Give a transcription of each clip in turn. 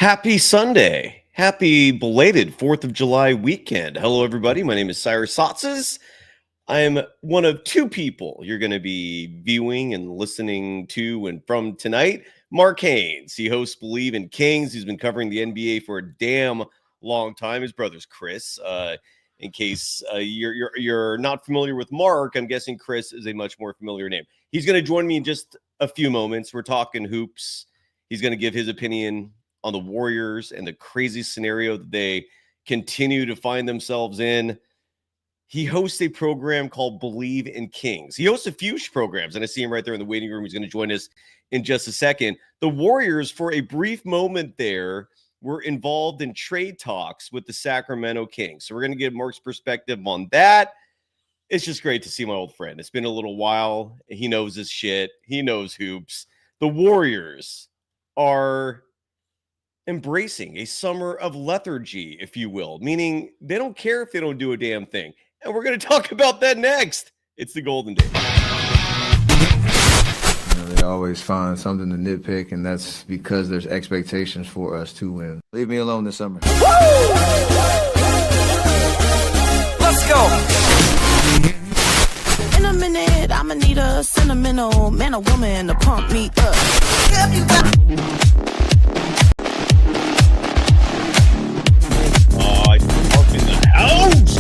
Happy Sunday. Happy belated 4th of July weekend. Hello, everybody. My name is Cyrus Saatsaz. I'm one of two people you're going to be viewing and listening to and from tonight. Mark Haynes. He hosts Bleav In Kings. He's been covering the NBA for a damn long time. His brother's Chris. In case you're not familiar with Mark, I'm guessing Chris is a much more familiar name. He's going to join me in just a few moments. We're talking hoops. He's going to give his opinion on the Warriors and the crazy scenario that they continue to find themselves in. He hosts a program called Bleav In Kings. He hosts a few programs, and I see him right there in the waiting room. He's going to join us in just a second. The Warriors, for a brief moment there, were involved in trade talks with the Sacramento Kings. So we're going to get Mark's perspective on that. It's just great to see my old friend. It's been a little while. He knows his shit. He knows hoops. The Warriors are embracing a summer of lethargy, if you will, meaning they don't care if they don't do a damn thing. And we're going to talk about that next. It's the Golden Days. They always find something to nitpick, and that's because there's expectations for us to win. Leave me alone this summer. Woo! Let's go. In a minute, I'ma need a sentimental man or woman to pump me up. Mark in the house.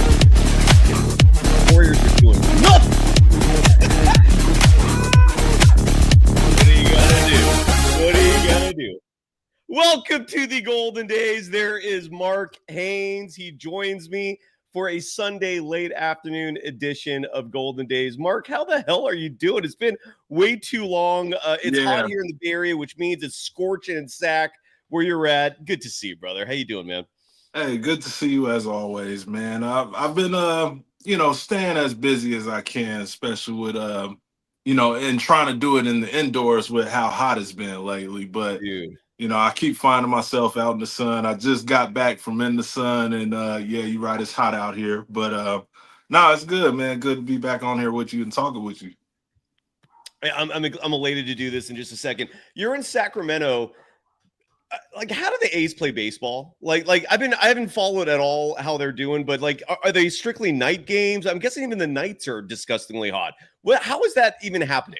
Warriors are doing nothing. What are you gonna do? Welcome to the Golden Days. There is Mark Haynes. He joins me for a Sunday late afternoon edition of Golden Days. Mark, how the hell are you doing? It's been way too long. It's hot here in the Bay Area, which means it's scorching in Sac where you're at. Good to see you, brother. How you doing, man? Hey, good to see you as always, man. I've been staying as busy as I can, especially with and trying to do it in the indoors with how hot it's been lately. But Dude. I keep finding myself out in the sun. I just got back from in the sun, and you're right, it's hot out here. But no, it's good, man. Good to be back on here with you and talking with you. I'm elated to do this in just a second. You're in Sacramento. Like, how do the A's play baseball? Like I haven't followed at all how they're doing, but like, are they strictly night games? I'm guessing even the nights are disgustingly hot. Well, how is that even happening?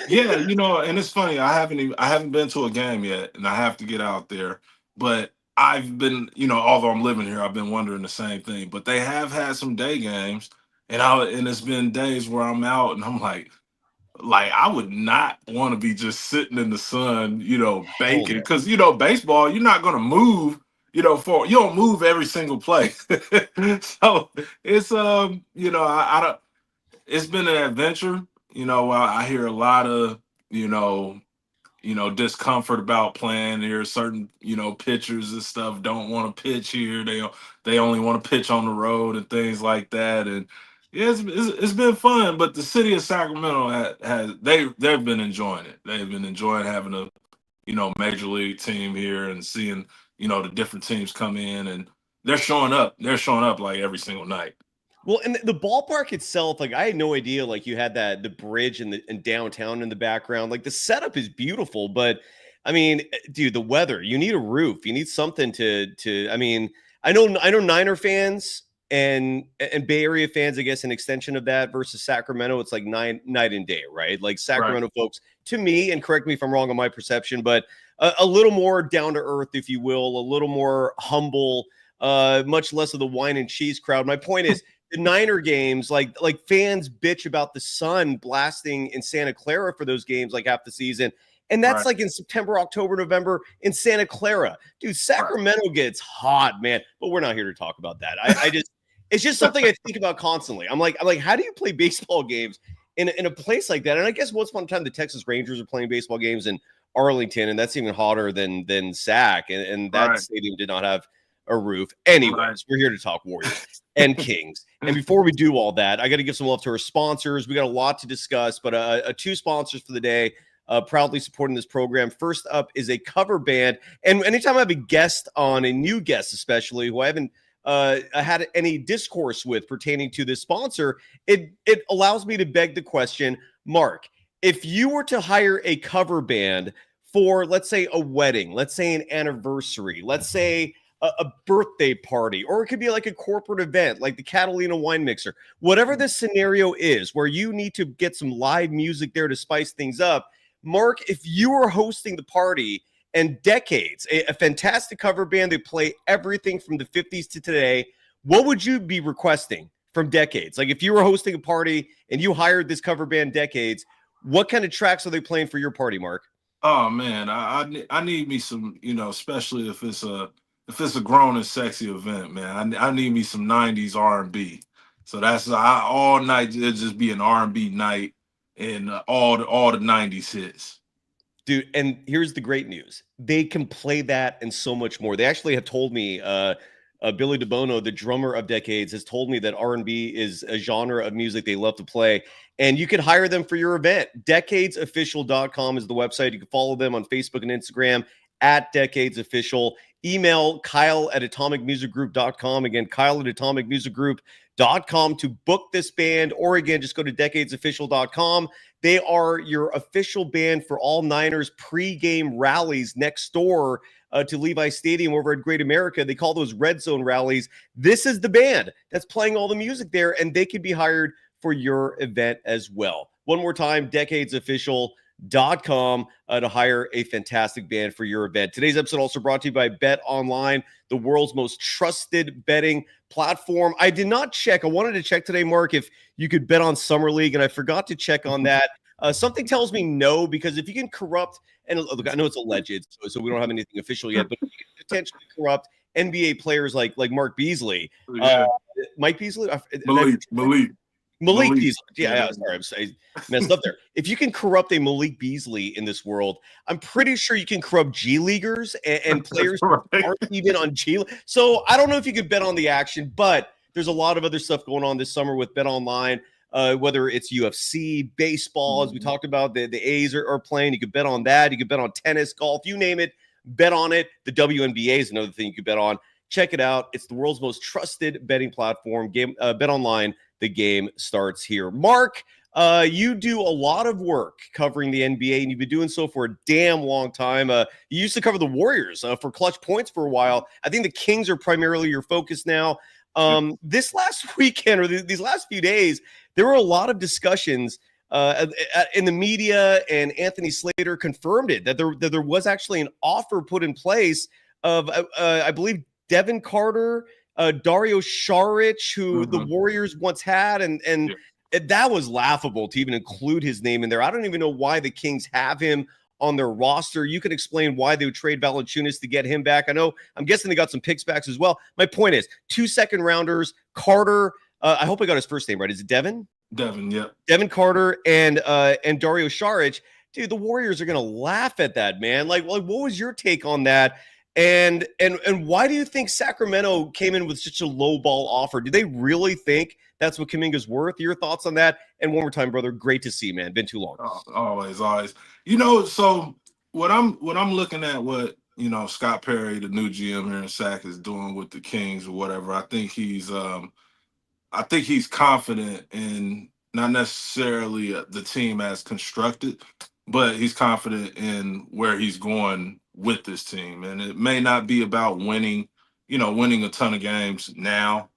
Yeah, and it's funny. I haven't been to a game yet, and I have to get out there. But I've been, although I'm living here, I've been wondering the same thing. But they have had some day games, and it's been days where I'm out, and I'm like I would not want to be just sitting in the sun, baking, because baseball, you're not going to move, you don't move every single play. So it's I don't. It's been an adventure. I hear a lot of discomfort about playing. There's certain pitchers and stuff don't want to pitch here. They only want to pitch on the road and things like that. And yeah, it's been fun, but the city of Sacramento they've been enjoying it. They've been enjoying having a major league team here and seeing the different teams come in, and they're showing up. They're showing up like every single night. Well, and the ballpark itself, like I had no idea, like you had the bridge and downtown in the background. Like the setup is beautiful, but I mean, dude, the weather. You need a roof. You need something to. I mean, I know Niner fans. And Bay Area fans, I guess, an extension of that versus Sacramento, it's like night and day, right? Like Sacramento folks, to me, and correct me if I'm wrong on my perception, but a little more down to earth, if you will, a little more humble, much less of the wine and cheese crowd. My point is, the Niner games, like fans bitch about the sun blasting in Santa Clara for those games, like half the season. And that's like in September, October, November in Santa Clara. Dude, Sacramento gets hot, man. But we're not here to talk about that. It's just something I think about constantly. I'm like, how do you play baseball games in a place like that? And I guess once upon a time, the Texas Rangers are playing baseball games in Arlington, and that's even hotter than Sac. And that stadium did not have a roof. Anyways, we're here to talk Warriors and Kings. And before we do all that, I got to give some love to our sponsors. We got a lot to discuss, but two sponsors for the day. Proudly supporting this program. First up is a cover band. And anytime I have a guest on, a new guest especially, who I haven't had any discourse with pertaining to this sponsor, it allows me to beg the question, Mark, if you were to hire a cover band for, let's say, a wedding, let's say an anniversary, let's say a birthday party, or it could be like a corporate event like the Catalina wine mixer, whatever the scenario is where you need to get some live music there to spice things up. Mark, if you were hosting the party and Decades, a fantastic cover band, they play everything from the 50s to today, what would you be requesting from Decades? Like if you were hosting a party and you hired this cover band Decades, what kind of tracks are they playing for your party, Mark? Oh man, I need me some, especially if it's a grown and sexy event, man. I need me some 90s R&B. So that's all night. It'll just be an R&B night and all the 90s hits. Dude, and here's the great news. They can play that and so much more. They actually have told me, Billy DeBono, the drummer of Decades, has told me that R&B is a genre of music they love to play. And you can hire them for your event. Decadesofficial.com is the website. You can follow them on Facebook and Instagram at decadesofficial. Email Kyle@atomicmusicgroup.com. Again, Kyle@atomicmusicgroup.com to book this band, or again, just go to decadesofficial.com. They are your official band for all Niners pregame rallies next door to Levi Stadium over at Great America. They call those red zone rallies. This is the band that's playing all the music there, and they can be hired for your event as well. One more time, decadesofficial.com to hire a fantastic band for your event. Today's episode also brought to you by BetOnline, the world's most trusted betting platform. I did not check. I wanted to check today, Mark, if you could bet on Summer League, and I forgot to check on that. Something tells me no, because if you can corrupt, and look, I know it's alleged, so we don't have anything official yet, but if you can potentially corrupt NBA players like Mark Beasley, Mike Beasley, Malik Beasley. Yeah, sorry, I messed up there. If you can corrupt a Malik Beasley in this world, I'm pretty sure you can corrupt G Leaguers and players who aren't even on G League. So I don't know if you could bet on the action, but there's a lot of other stuff going on this summer with BetOnline, whether it's UFC, baseball, as we talked about, the A's are playing. You could bet on that. You could bet on tennis, golf, you name it, bet on it. The WNBA is another thing you could bet on. Check it out. It's the world's most trusted betting platform. BetOnline. The game starts here. Mark, you do a lot of work covering the NBA, and you've been doing so for a damn long time. You used to cover the Warriors for Clutch Points for a while. I think the Kings are primarily your focus now. This last weekend, or these last few days, there were a lot of discussions in the media, and Anthony Slater confirmed it, that there was actually an offer put in place of, I believe, Devin Carter, Dario Saric, who the Warriors once had, and that was laughable to even include his name in there. I don't even know why the Kings have him on their roster. You can explain why they would trade Valanciunas to get him back. I'm guessing they got some picks back as well. My point is, 2 second-rounders, Carter, I hope I got his first name right. Is it Devin? Devin, yeah. Devin Carter and Dario Saric. Dude, the Warriors are going to laugh at that, man. Like, what was your take on that? And why do you think Sacramento came in with such a low ball offer? Do they really think that's what Kuminga's worth? Your thoughts on that? And one more time, brother, great to see you, man. Been too long. Always. So what I'm looking at, what Scott Perry, the new GM here in Sac, is doing with the Kings or whatever. I think he's confident in not necessarily the team as constructed, but he's confident in where he's going with this team. And it may not be about winning a ton of games now,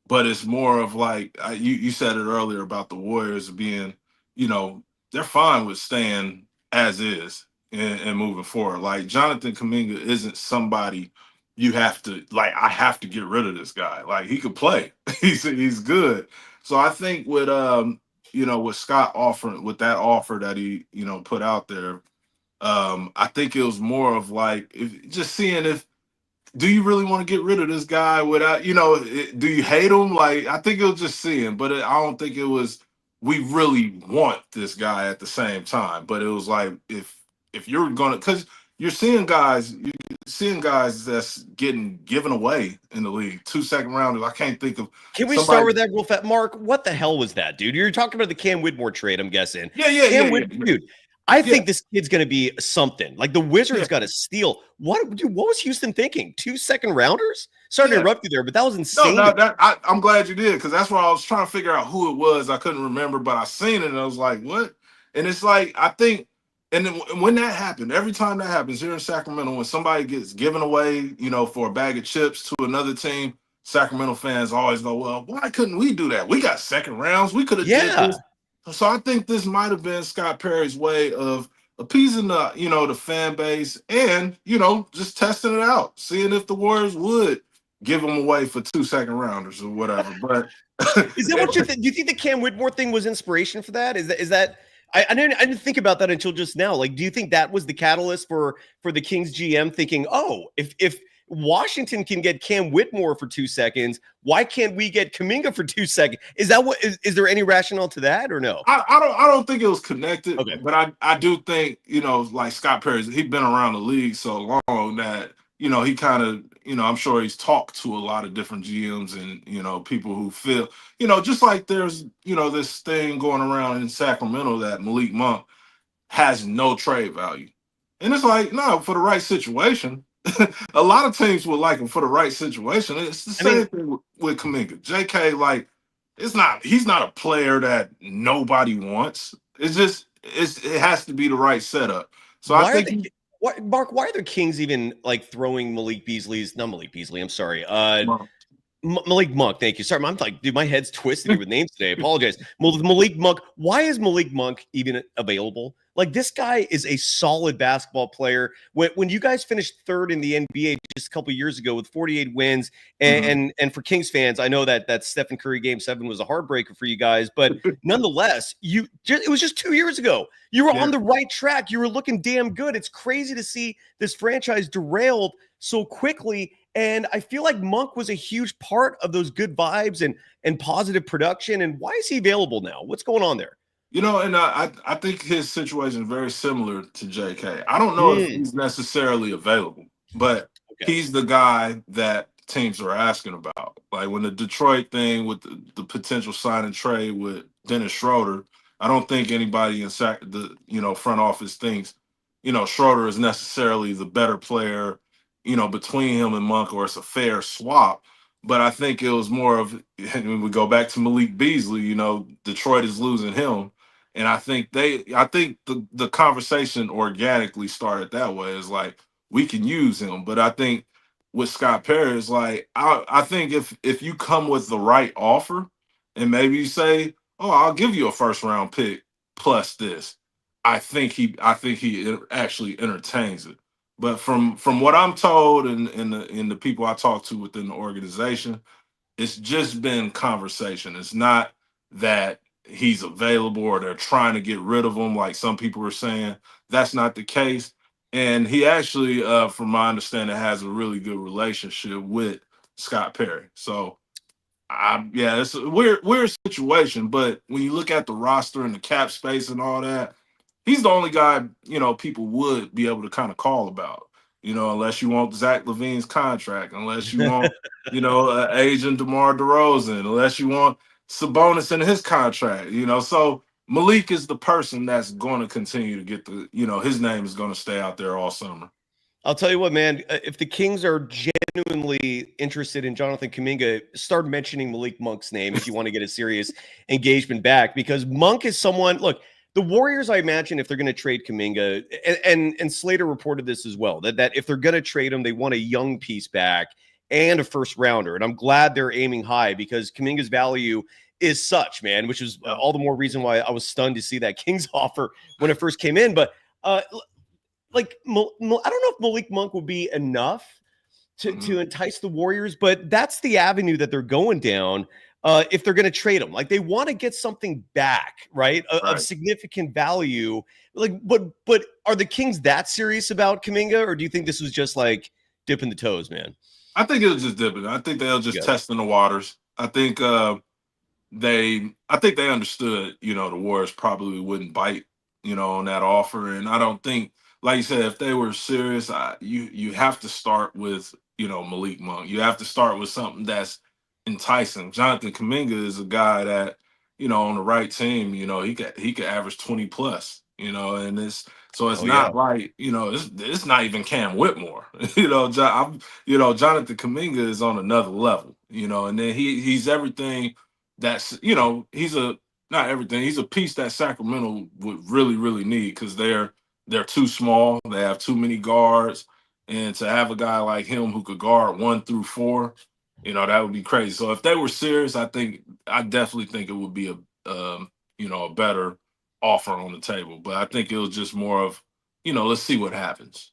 but it's more of like, you said it earlier about the Warriors being, they're fine with staying as is and moving forward. Like, Jonathan Kuminga isn't somebody you have to, like, I have to get rid of this guy. Like, he could play. he's good. So I think with with Scott offering, with that offer that he put out there, I think it was more of like, do you really want to get rid of this guy without, do you hate him? Like, I think it was just seeing, but I don't think it was, we really want this guy at the same time. But it was like, if you're going to, because you're seeing guys that's getting given away in the league. 2 second rounders. I can't think of. Can we start with that real fast? Mark, what the hell was that, dude? You're talking about the Cam Whitmore trade, I'm guessing. Yeah. Dude, I think this kid's going to be something. Like, the Wizards got to steal. What was Houston thinking? 2 second rounders? Sorry to interrupt you there, but that was insane. No, I'm glad you did, because that's why I was trying to figure out who it was. I couldn't remember, but I seen it and I was like, what? And it's like, I think And then when that happened, every time that happens here in Sacramento, when somebody gets given away, for a bag of chips to another team, Sacramento fans always go, well, why couldn't we do that? We got second rounds. We could have did Yeah. this. So I think this might have been Scott Perry's way of appeasing the fan base and, just testing it out, seeing if the Warriors would give them away for 2 second rounders or whatever. But Is that what you think? Do you think the Cam Whitmore thing was inspiration for that? Is that I didn't think about that until just now. Like, do you think that was the catalyst for the Kings GM thinking, oh, if Washington can get Cam Whitmore for 2 seconds, why can't we get Kuminga for 2 seconds? Is that what is there any rationale to that or no? I don't think it was connected, Okay. but I do think, like Scott Perry, he's been around the league so long that, he kind of, I'm sure he's talked to a lot of different GMs and, people who feel, just like there's, this thing going around in Sacramento that Malik Monk has no trade value. And it's like, no, for the right situation. A lot of teams would like him for the right situation. It's the same thing with Kuminga. JK, like, he's not a player that nobody wants. It's just it has to be the right setup. So I think Mark, why are the Kings even like throwing Malik Beasley's not Malik Beasley, I'm sorry. Malik Monk, thank you. Sorry, I'm like, dude, my head's twisted here with names today. I apologize. Malik Monk, why is Malik Monk even available? Like, this guy is a solid basketball player. When you guys finished third in the NBA just a couple years ago with 48 wins, and for Kings fans, I know that Stephen Curry Game 7 was a heartbreaker for you guys, but nonetheless, it was just 2 years ago. You were on the right track. You were looking damn good. It's crazy to see this franchise derailed so quickly. And I feel like Monk was a huge part of those good vibes and positive production. And why is he available now? What's going on there? And I think his situation is very similar to JK. I don't know if he's necessarily available, but he's the guy that teams are asking about. Like when the Detroit thing with the potential sign and trade with Dennis Schroeder, I don't think anybody in the front office thinks, Schroeder is necessarily the better player, between him and Monk, or it's a fair swap. But I think it was more of, when we go back to Malik Beasley, Detroit is losing him. And I think the conversation organically started that way. It's like, we can use him. But I think with Scott Perry, it's like, I think if you come with the right offer and maybe you say, oh, I'll give you a first round pick plus this, I think he actually entertains it. But from what I'm told and the people I talk to within the organization, it's just been conversation. It's not that he's available or they're trying to get rid of him like some people are saying. That's not the case. And he actually, from my understanding, has a really good relationship with Scott Perry. So, it's a weird situation. But when you look at the roster and the cap space and all that, he's the only guy, people would be able to kind of call about, unless you want Zach LaVine's contract, unless you want, agent DeMar DeRozan, unless you want Sabonis in his contract, So Malik is the person that's going to continue to get his name is going to stay out there all summer. I'll tell you what, man, if the Kings are genuinely interested in Jonathan Kuminga, start mentioning Malik Monk's name if you want to get a serious engagement back, because Monk is someone, look, the Warriors, I imagine, if they're going to trade Kuminga, and Slater reported this as well, that if they're going to trade him, they want a young piece back and a first rounder. And I'm glad they're aiming high, because Kuminga's value is such, man, which is all the more reason why I was stunned to see that Kings offer when it first came in. But I don't know if Malik Monk will be enough to entice the Warriors, but that's the avenue that they're going down. If they're going to trade him, like, they want to get something back, right? Of significant value. Like, but are the Kings that serious about Kuminga, or do you think this was just like dipping the toes, man? I think it was just dipping. I think they were just testing the waters. I think they understood, the Warriors probably wouldn't bite, on that offer. And I don't think, like you said, if they were serious, you have to start with, Malik Monk. You have to start with something that's enticing. Jonathan Kuminga is a guy that, on the right team, he could average 20 plus, and it's not like, it's not even Cam Whitmore. Jonathan Kuminga is on another level, and then he's everything that's, he's not everything. He's a piece that Sacramento would really, really need, because they're they're too small. They have too many guards. And to have a guy like him who could guard 1 through 4, that would be crazy. So if they were serious, I definitely think it would be a better offer on the table. But I think it was just more of, let's see what happens.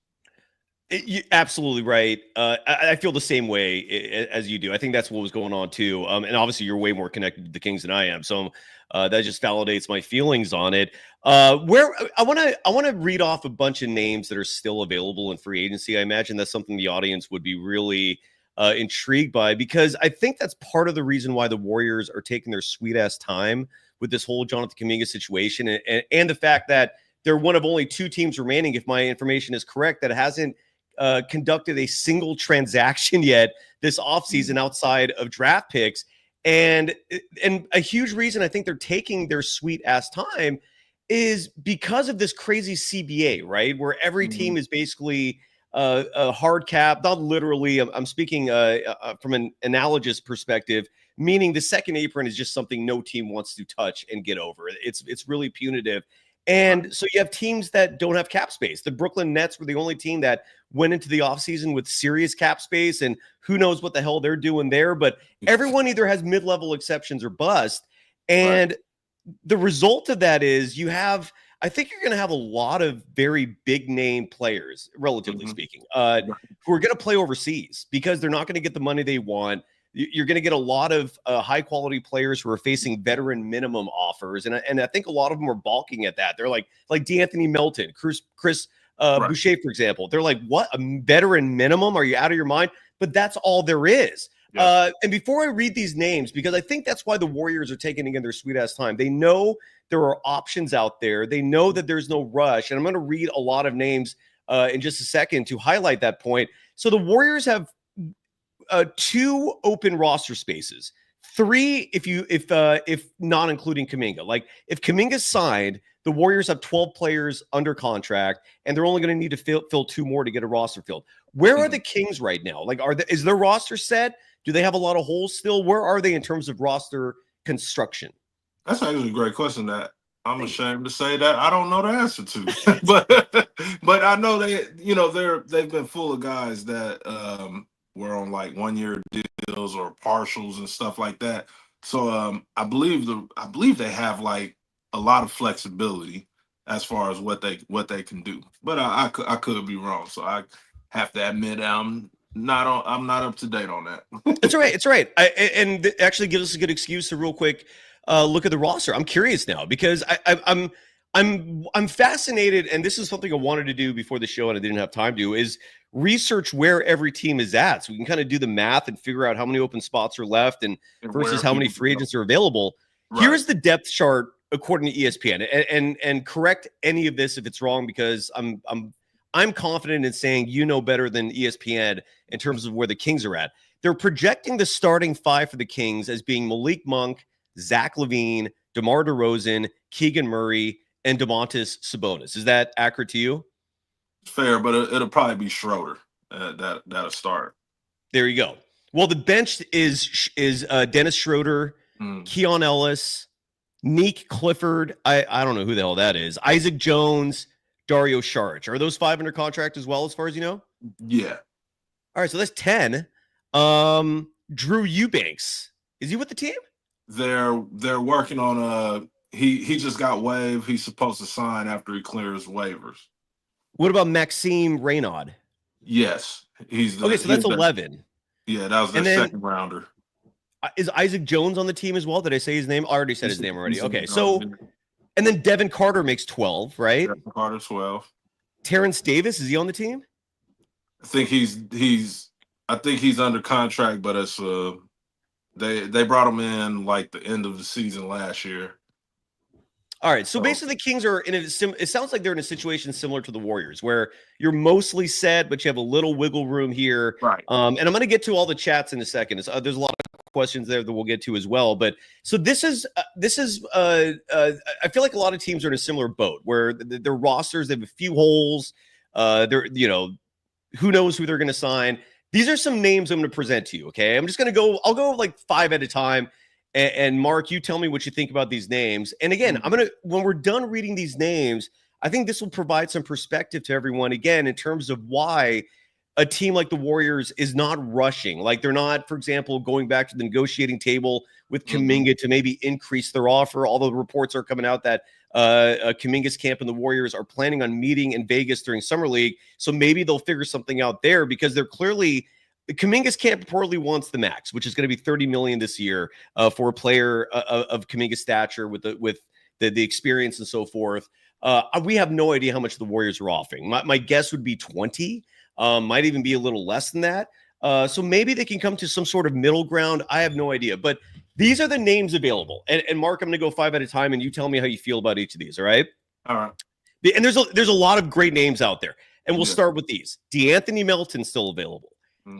You're absolutely right. I feel the same way as you do. I think that's what was going on too. And obviously, you're way more connected to the Kings than I am, so that just validates my feelings on it. Where I want to read off a bunch of names that are still available in free agency. I imagine that's something the audience would be really intrigued by, because I think that's part of the reason why the Warriors are taking their sweet ass time with this whole Jonathan Kuminga situation, and the fact that they're one of only 2 teams remaining, if my information is correct, that hasn't conducted a single transaction yet this offseason outside of draft picks. And a huge reason I think they're taking their sweet ass time is because of this crazy CBA, right? Where every team is basically a hard cap, not literally. I'm speaking from an analogous perspective, meaning the second apron is just something no team wants to touch and get over. It's really punitive. And so you have teams that don't have cap space. The Brooklyn Nets were the only team that went into the offseason with serious cap space, and who knows what the hell they're doing there. But everyone either has mid-level exceptions or bust. And the result of that is I think you're going to have a lot of very big name players, relatively speaking, who are going to play overseas because they're not going to get the money they want. You're going to get a lot of high quality players who are facing veteran minimum offers. And I think a lot of them are balking at that. They're like D'Anthony Melton, Chris Boucher, for example. They're like, what, a veteran minimum? Are you out of your mind? But that's all there is. Yeah. And before I read these names, because I think that's why the Warriors are taking again their sweet ass time. They know there are options out there. They know that there's no rush. And I'm going to read a lot of names in just a second to highlight that point. So the Warriors have 2 open roster spaces, 3 if not including Kuminga. Like if Kuminga's signed, the Warriors have 12 players under contract, and they're only going to need to fill 2 more to get a roster filled. Where are the Kings right now? Like, is their roster set? Do they have a lot of holes still? Where are they in terms of roster construction? That's actually a great question that I'm ashamed to say that I don't know the answer to. but I know they've been full of guys that were on like 1-year deals or partials and stuff like that. So I believe they have like a lot of flexibility as far as what they can do. But I could be wrong. So I have to admit I'm not up to date on that. It's all right. It's all right. And it actually gives us a good excuse to real quick look at the roster. I'm curious now because I'm fascinated, and this is something I wanted to do before the show and I didn't have time to, is research where every team is at so we can kind of do the math and figure out how many open spots are left and versus how many free agents are available. Right. Here's the depth chart according to ESPN, and correct any of this if it's wrong, because I'm confident in saying better than ESPN in terms of where the Kings are at. They're projecting the starting 5 for the Kings as being Malik Monk, Zach LaVine, DeMar DeRozan, Keegan Murray, and Domantas Sabonis. Is that accurate to you? Fair, but it'll probably be Schroeder that'll start. There you go. Well, the bench is Dennis Schroeder, Keon Ellis, Neek Clifford. I don't know who the hell that is. Isaac Jones, Dario Saric. Are those 5 under contract as well, as far as you know? Yeah. All right, so that's 10. Drew Eubanks. Is he with the team? They're working on he just got waived. He's supposed to sign after he clears waivers. What about Maxime Reynaud? Yes. So that's 11. Yeah, that was their second rounder. Is Isaac Jones on the team as well? Did I say his name? I already said his name already. Okay, so and then Devin Carter makes 12, right? Devin Carter 12. Terrence Davis, is he on the team? I think he's under contract, but it's they brought him in like the end of the season last year. All right, so basically the Kings are it sounds like they're in a situation similar to the Warriors, where you're mostly set, but you have a little wiggle room here. Right. And I'm going to get to all the chats in a second. There's a lot of questions there that we'll get to as well. But so this is I feel like a lot of teams are in a similar boat where their rosters, they have a few holes. They're who knows who they're going to sign. These are some names I'm going to present to you. Okay, I'm just going to I'll go like 5 at a time. And Mark, you tell me what you think about these names. And again, when we're done reading these names, I think this will provide some perspective to everyone again in terms of why a team like the Warriors is not rushing. Like they're not, for example, going back to the negotiating table with Kuminga to maybe increase their offer. Although the reports are coming out that Kuminga's camp and the Warriors are planning on meeting in Vegas during Summer League. So maybe they'll figure something out there because they're clearly Kuminga's camp reportedly wants the max, which is going to be $30 million this year for a player of Kuminga's stature with the experience and so forth. We have no idea how much the Warriors are offering. My guess would be 20. Might even be a little less than that. So maybe they can come to some sort of middle ground. I have no idea. But these are the names available. And Mark, I'm going to go 5 at a time, and you tell me how you feel about each of these, all right? All right. And there's a lot of great names out there. And we'll start with these. DeAnthony Melton's still available.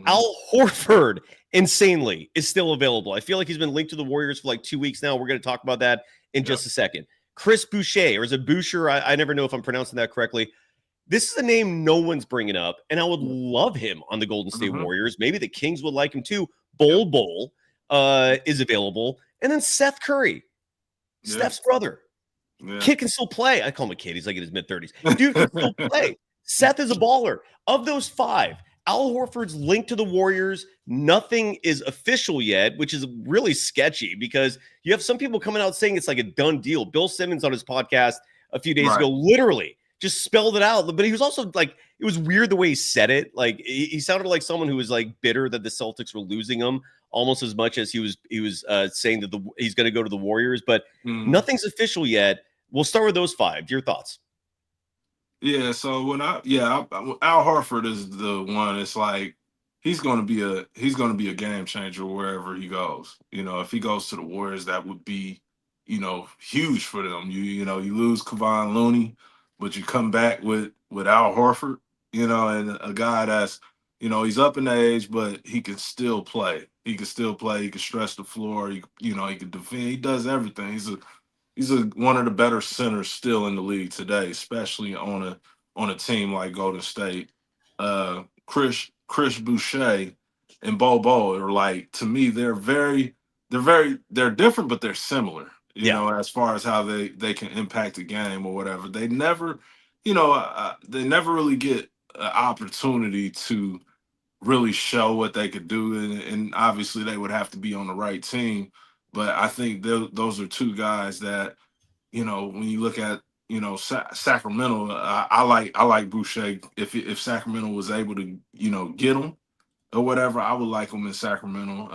Al Horford, insanely, is still available. I feel like he's been linked to the Warriors for like 2 weeks now. We're going to talk about that in just a second. Chris Boucher, or is it Boucher? I never know if I'm pronouncing that correctly. This is a name no one's bringing up, and I would love him on the Golden State Warriors. Maybe the Kings would like him too. Bol is available. And then Seth Curry, Steph's brother. Kid can still play. I call him a kid. He's like in his mid-30s. Dude can still play. Seth is a baller. Of those 5, Al Horford's linked to the Warriors. Nothing is official yet, which is really sketchy because you have some people coming out saying it's like a done deal. Bill Simmons on his podcast a few days ago literally just spelled it out. But he was also like, it was weird the way he said it. Like he sounded like someone who was like bitter that the Celtics were losing him almost as much as he was saying that he's going to go to the Warriors. But nothing's official yet. We'll start with those 5. Your thoughts? Yeah, so Al Horford is the one. It's like he's going to be a game changer wherever he goes. You know, if he goes to the Warriors, that would be, huge for them. You lose Kevon Looney, but you come back with Al Horford, and a guy that's, he's up in age, but he can still play. He can stretch the floor. He can defend. He does everything. He's one of the better centers still in the league today, especially on a team like Golden State. Chris Boucher and Bol are like, to me, they're different, but they're similar. You know, as far as how they can impact the game or whatever. They never, they never really get an opportunity to really show what they could do, and obviously they would have to be on the right team. But I think those are 2 guys that, when you look at, Sacramento, I like Boucher. If Sacramento was able to, get him or whatever, I would like him in Sacramento.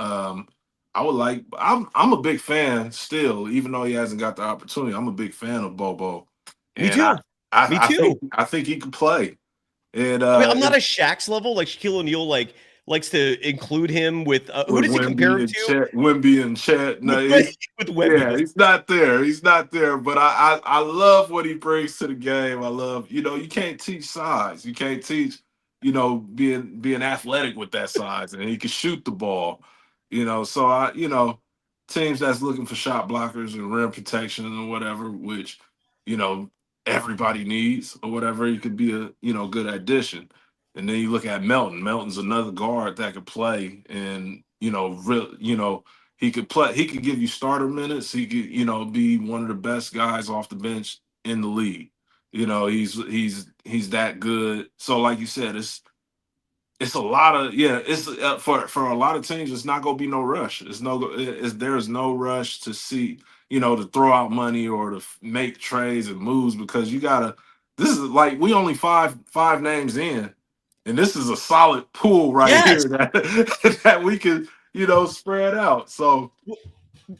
I'm a big fan still, even though he hasn't got the opportunity. I'm a big fan of Bobo. Me too. Me too. I think he can play. And I'm not a Shaq's level. Like Shaquille O'Neal, likes to include him with who does he compare him to? Wemby and Chet. No, with Wemby. Yeah, he's not there. He's not there. But I love what he brings to the game. I love, you can't teach size. You can't teach, being athletic with that size, and he can shoot the ball. So teams that's looking for shot blockers and rim protection and whatever, which, everybody needs or whatever, he could be a good addition. And then you look at Melton. Melton's another guard that could play, and he could play. He could give you starter minutes. He could be one of the best guys off the bench in the league. He's that good. So like you said, it's a lot of It's for a lot of teams. It's not gonna be no rush. There's no rush to see to throw out money or to make trades and moves, because you gotta. This is like we only five names in. And this is a solid pool here that we can, spread out. So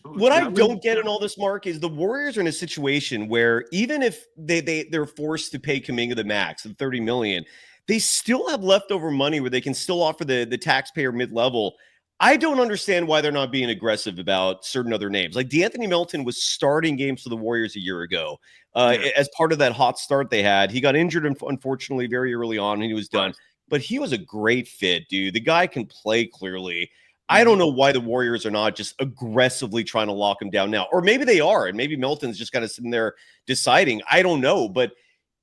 what I don't get in all this, Mark, is the Warriors are in a situation where even if they're forced to pay Kuminga the max, the $30 million, they still have leftover money where they can still offer the taxpayer mid-level. I don't understand why they're not being aggressive about certain other names. Like DeAnthony Melton was starting games for the Warriors a year ago as part of that hot start they had. He got injured, unfortunately, very early on, and he was done. But he was a great fit, dude. The guy can play clearly. I don't know why the Warriors are not just aggressively trying to lock him down now. Or maybe they are, and maybe Melton's just kind of sitting there deciding. I don't know. But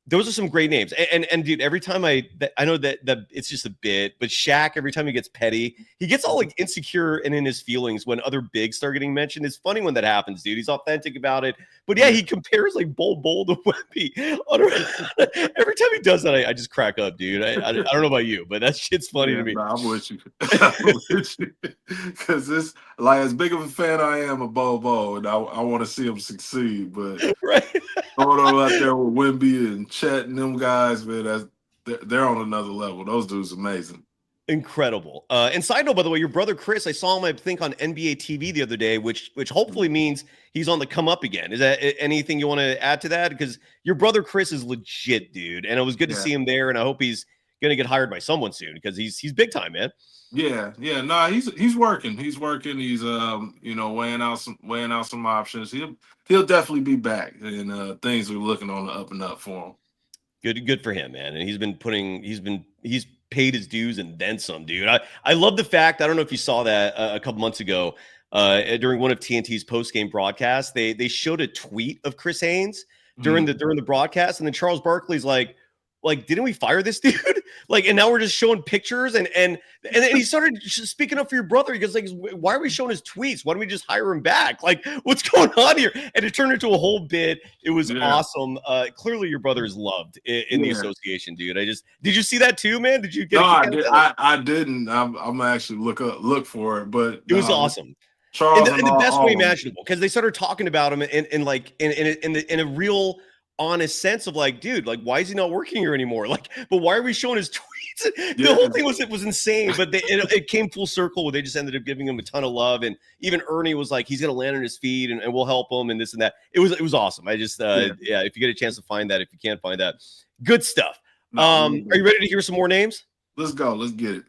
Those are some great names. And dude, every time I know that it's just a bit, but Shaq, every time he gets petty, he gets all like insecure and in his feelings when other bigs start getting mentioned. It's funny when that happens, dude. He's authentic about it. But yeah, he compares like Bol to Wemby. Every time he does that, I just crack up, dude. I don't know about you, but that shit's funny to me. Nah, I'm with you. Because it's like, as big of a fan I am of Bol, and I want to see him succeed, but Right. going on out there with Wemby and Chet and them guys, man, they're on another level. Those dudes amazing. Incredible. And side note, by the way, your brother Chris, I saw him, I think, on NBA TV the other day, which hopefully means he's on the come up again. Is that anything you want to add to that? Because your brother Chris is legit, dude, and it was good to see him there. And I hope he's gonna get hired by someone soon because he's big time, man. Yeah. Nah, he's working. He's weighing out some options. He'll definitely be back, and things are looking on the up and up for him. Good for him, man. And he's paid his dues and then some, dude. I love the fact, I don't know if you saw that a couple months ago during one of TNT's post-game broadcasts, they showed a tweet of Chris Haynes during the broadcast, and then Charles Barkley's like, didn't we fire this dude? And now we're just showing pictures, and then he started speaking up for your brother. He goes, like, why are we showing his tweets? Why don't we just hire him back? Like, what's going on here? And it turned into a whole bit. It was awesome. Clearly your brother is loved in the association, dude. Did you see that too, man? Did you get? No, I didn't. I'm actually look for it, but it was awesome. Charles, in the best way imaginable, because they started talking about him in a real honest sense of like, dude, like, why is he not working here anymore? Like, but why are we showing his tweets? The whole thing was insane, but it came full circle where they just ended up giving him a ton of love. And even Ernie was like, he's going to land on his feet and we'll help him and this and that. It was awesome. I just, if you get a chance to find that, if you can't find that, good stuff. Are you ready to hear some more names? Let's go. Let's get it.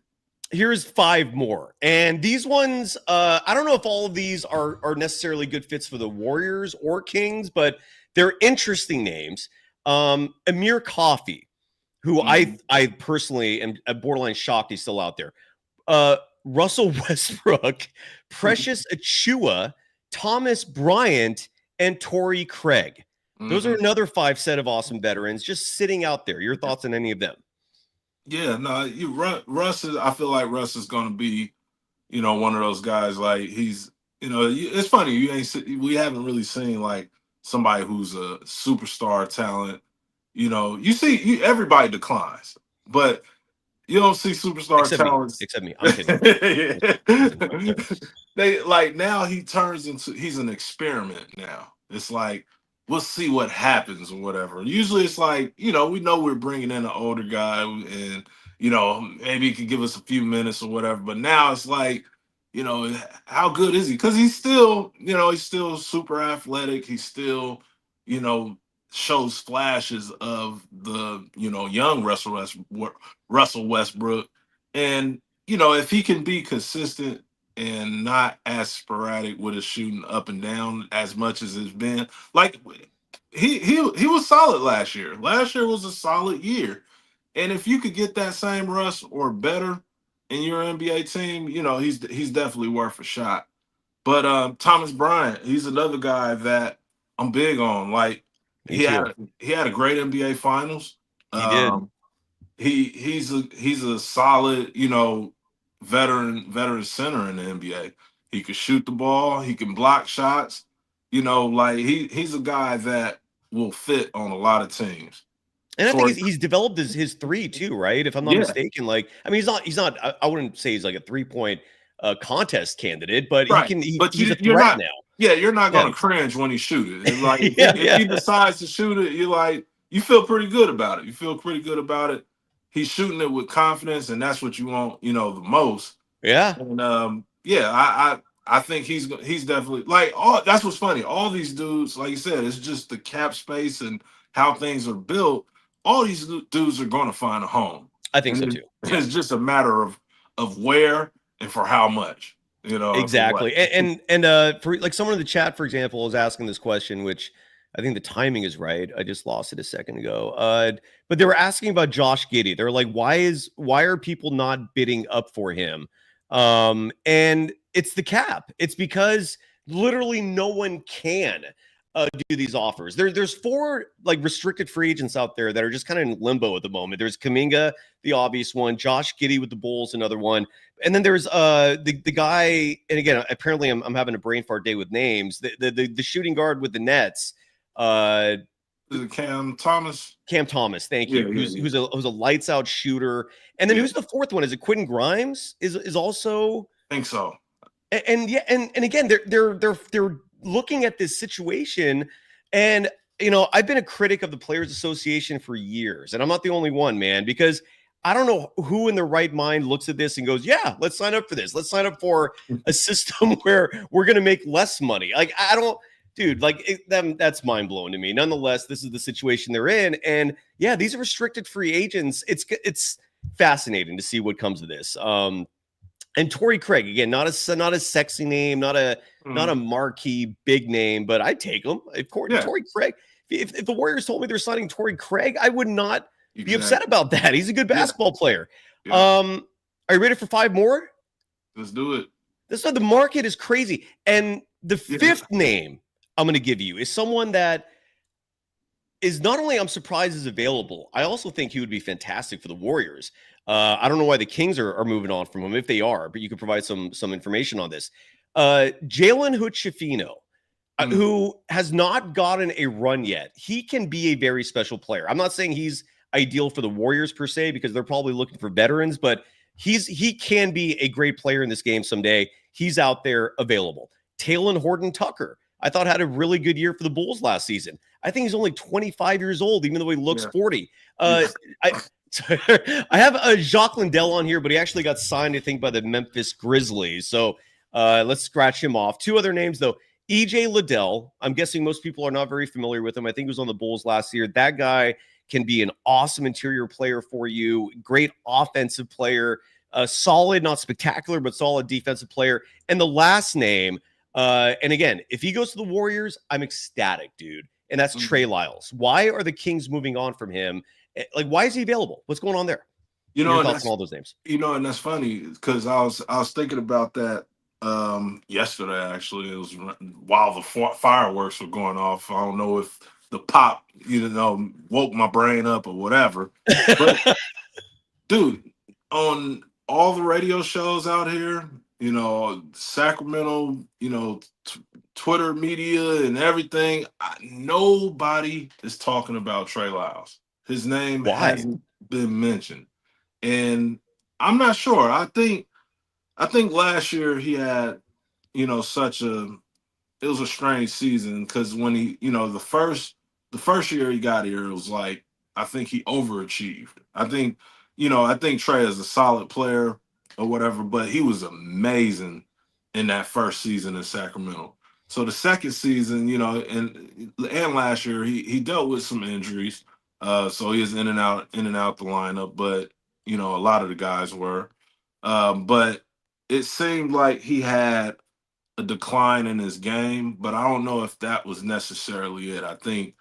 Here's 5 more. And these ones, I don't know if all of these are necessarily good fits for the Warriors or Kings, but they're interesting names. Amir Coffey, who I personally am borderline shocked he's still out there. Russell Westbrook, Precious Achua, Thomas Bryant, and Torrey Craig. Those are another 5 set of awesome veterans just sitting out there. Your thoughts on any of them? Yeah, no, Russ is. I feel like Russ is going to be, one of those guys. Like, he's, it's funny. We haven't really seen like somebody who's a superstar talent. You see, everybody declines, but you don't see superstar talents. Except me. I'm kidding. They like, now he's an experiment now. It's like, we'll see what happens or whatever. Usually it's like, we know we're bringing in an older guy and, maybe he could give us a few minutes or whatever. But now it's like, how good is he? Because he's still super athletic. He still, shows flashes of the, young Russell Westbrook. And, if he can be consistent and not as sporadic with his shooting up and down as much as it's been, like, he was solid last year. Last year was a solid year. And if you could get that same Russ or better in your NBA team, he's definitely worth a shot. But Thomas Bryant, he's another guy that I'm big on. Like, he had a great NBA Finals. He did. He's a solid, veteran center in the NBA. He can shoot the ball. He can block shots. Like, he's a guy that will fit on a lot of teams. And I think he's developed his 3 too, right? If I'm not mistaken. Like, I mean, he's not. I wouldn't say he's like a 3-point contest candidate, but he's a threat now. Yeah, you're not going to cringe when he shoots it. Like, if he decides to shoot it, you feel pretty good about it. He's shooting it with confidence, and that's what you want, the most. Yeah. And I think he's definitely, like, that's what's funny. All these dudes, like you said, it's just the cap space and how things are built. All these dudes are going to find a home. I think so too. It's just a matter of where and for how much. Exactly. And for like someone in the chat, for example, is asking this question, which I think the timing is right. I just lost it a second ago. But they were asking about Josh Giddey. They're like, why are people not bidding up for him? And it's the cap. It's because literally no one can. do these offers. There's 4 like restricted free agents out there that are just kind of in limbo at the moment. There's Kuminga, the obvious one, Josh Giddey with the Bulls, another one, and then there's the guy. And again, apparently I'm having a brain fart day with names. The shooting guard with the Nets. Is it Cam Thomas? Cam Thomas, thank you. Who's a lights out shooter. And then who's the 4th one? Is it Quentin Grimes? Is also. I think so. And again, they're looking at this situation, and I've been a critic of the Players Association for years, and I'm not the only one, man, because I don't know who in their right mind looks at this and goes, yeah, let's sign up for this. Let's sign up for a system where we're going to make less money. Like, I don't, dude, like that's mind blowing to me. Nonetheless, this is the situation they're in. And yeah, these are restricted free agents. It's fascinating to see what comes of this. And Torrey Craig, again, not a sexy name, not a marquee big name, but I'd take him. Torrey Craig, if the Warriors told me they're signing Torrey Craig, I would not be upset about that. He's a good basketball player. Yeah. Are you ready for 5 more? Let's do it. The market is crazy. And the 5th name I'm going to give you is someone that is not only I'm surprised is available, I also think he would be fantastic for the Warriors. I don't know why the Kings are moving on from him, if they are, but you could provide some information on this. Jalen Hood-Schifino, who has not gotten a run yet. He can be a very special player. I'm not saying he's ideal for the Warriors per se, because they're probably looking for veterans, but he can be a great player in this game someday. He's out there available. Talen Horton-Tucker, I thought had a really good year for the Bulls last season. I think he's only 25 years old, even though he looks 40. I have Jacques Lindell on here, but he actually got signed, I think, by the Memphis Grizzlies. So let's scratch him off. 2 other names, though. E.J. Liddell. I'm guessing most people are not very familiar with him. I think he was on the Bulls last year. That guy can be an awesome interior player for you. Great offensive player. Solid, not spectacular, but solid defensive player. And the last name, and again, if he goes to the Warriors, I'm ecstatic, dude. And that's Trey Lyles. Why are the Kings moving on from him? Like, why is he available? What's going on there? Your thoughts on all those names. And that's funny because I was thinking about that yesterday. Actually, it was while the fireworks were going off. I don't know if the pop, woke my brain up or whatever. But dude, on all the radio shows out here, Sacramento, Twitter media and everything, nobody is talking about Trey Lyles. His name hasn't been mentioned. And I'm not sure. I think last year he had, it was a strange season because when he, the first year he got here, it was like, I think he overachieved. I think Trey is a solid player or whatever, but he was amazing in that first season in Sacramento. So the second season, and last year he dealt with some injuries. So he is in and out the lineup, but a lot of the guys were. But it seemed like he had a decline in his game, but I don't know if that was necessarily it. I think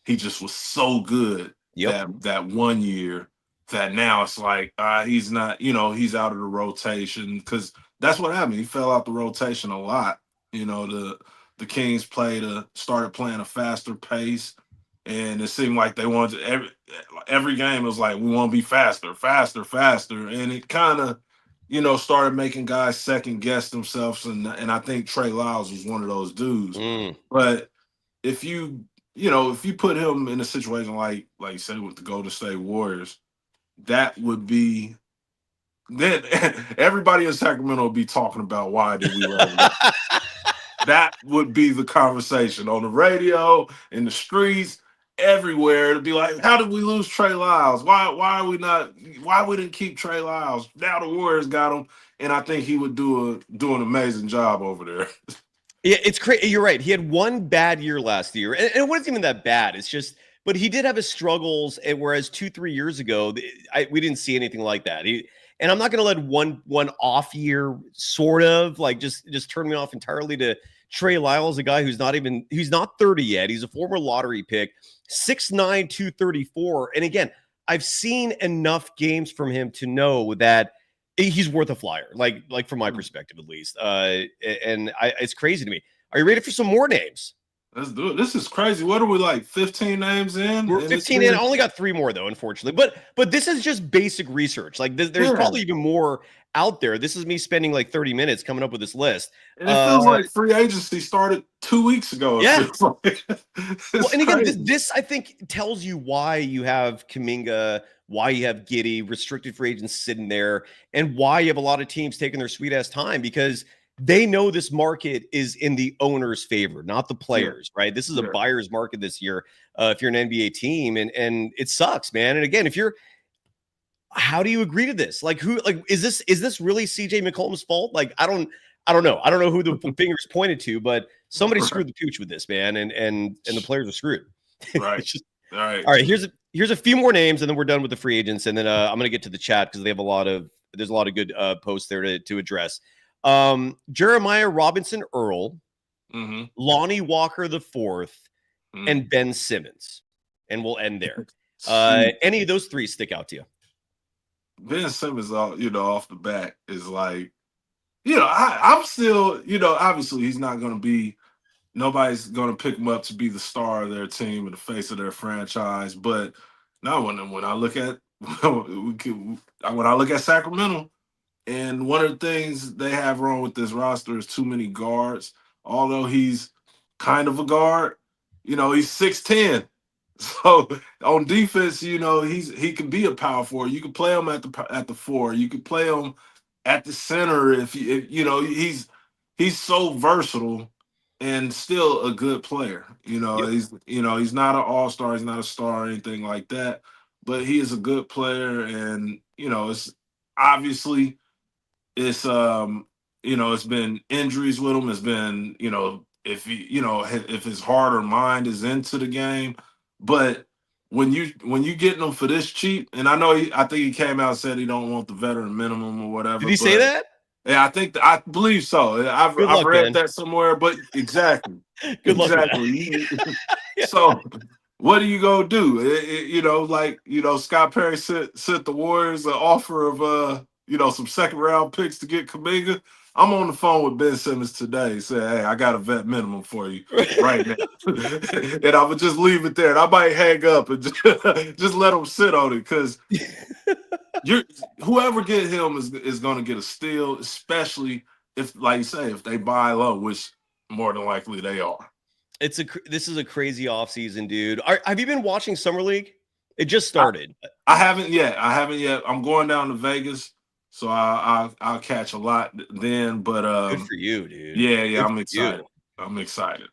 he just was so good that 1 year that now it's like he's not, he's out of the rotation, because that's what happened. He fell out the rotation a lot. The Kings started playing a faster pace. And it seemed like they wanted every game. It was like, we want to be faster. And it kind of, started making guys second guess themselves. And I think Trey Lyles was one of those dudes. But if you put him in a situation like you said with the Golden State Warriors, that would be, then everybody in Sacramento would be talking about why did we let him. That would be the conversation on the radio, in the streets, everywhere. To be like, how did we lose Trey Lyles? Why we didn't keep Trey Lyles? Now the Warriors got him, and I think he would do an amazing job over there. Yeah, it's crazy. You're right. He had 1 bad year last year, and it wasn't even that bad. It's just, but he did have his struggles. And whereas 2-3 years ago, we didn't see anything like that. And I'm not going to let one off year sort of like just turn me off entirely to Trey Lyles, a guy he's not 30 yet. He's a former lottery pick, 6'9", 234. And again, I've seen enough games from him to know that he's worth a flyer, like from my perspective, at least. It's crazy to me. Are you ready for some more names? Let's do it. This is crazy. What are we, like 15 names in? We're And it's 15 in. I only got 3 more though, unfortunately. But this is just basic research. Like there's yeah. probably even more out there. This is me spending like 30 minutes coming up with this list. And it feels like free agency started 2 weeks ago. It Yeah. feels like. Well, and again, crazy. this I think tells you why you have Kuminga, why you have Giddey, restricted free agents sitting there, and why you have a lot of teams taking their sweet ass time because they know this market is in the owner's favor, not the players, right? This is a buyer's market this year. If you're an NBA team, and it sucks, man. And again, how do you agree to this? Like, is this really CJ McCollum's fault? Like, I don't know. I don't know who the fingers pointed to, but somebody screwed the pooch with this, man, and the players are screwed. Right. All right. Here's a few more names, and then we're done with the free agents, and then I'm gonna get to the chat because they have there's a lot of good posts there to address. Jeremiah Robinson Earl, Lonnie Walker the fourth, and Ben Simmons, and we'll end there. Any of those three stick out to you? Ben Simmons, off the bat is like, I'm still, obviously he's not going to be, nobody's going to pick him up to be the star of their team and the face of their franchise. But now when I look at Sacramento, and one of the things they have wrong with this roster is too many guards. Although he's kind of a guard, he's 6'10". So on defense, he can be a power forward. You can play him at the 4. You can play him at the center if he's so versatile and still a good player. He's not an all-star, he's not a star or anything like that, but he is a good player, and it's obviously it's been injuries with him. It's been if his heart or mind is into the game. But when you getting him for this cheap, and I think he came out and said he don't want the veteran minimum or whatever. Did he say that? Yeah, I believe so. I've read that somewhere, but exactly. Good luck. So what do you go do? Scott Perry sent the Warriors an offer of some second round picks to get Kuminga. I'm on the phone with Ben Simmons today. Say, hey, I got a vet minimum for you right now, and I would just leave it there. And I might hang up and just let him sit on it because whoever get him is going to get a steal, especially if, like you say, if they buy low, which more than likely they are. This is a crazy offseason, dude. Have you been watching Summer League? It just started. I haven't yet. I'm going down to Vegas. So I'll catch a lot then, but good for you, dude. Yeah, I'm excited. I'm excited.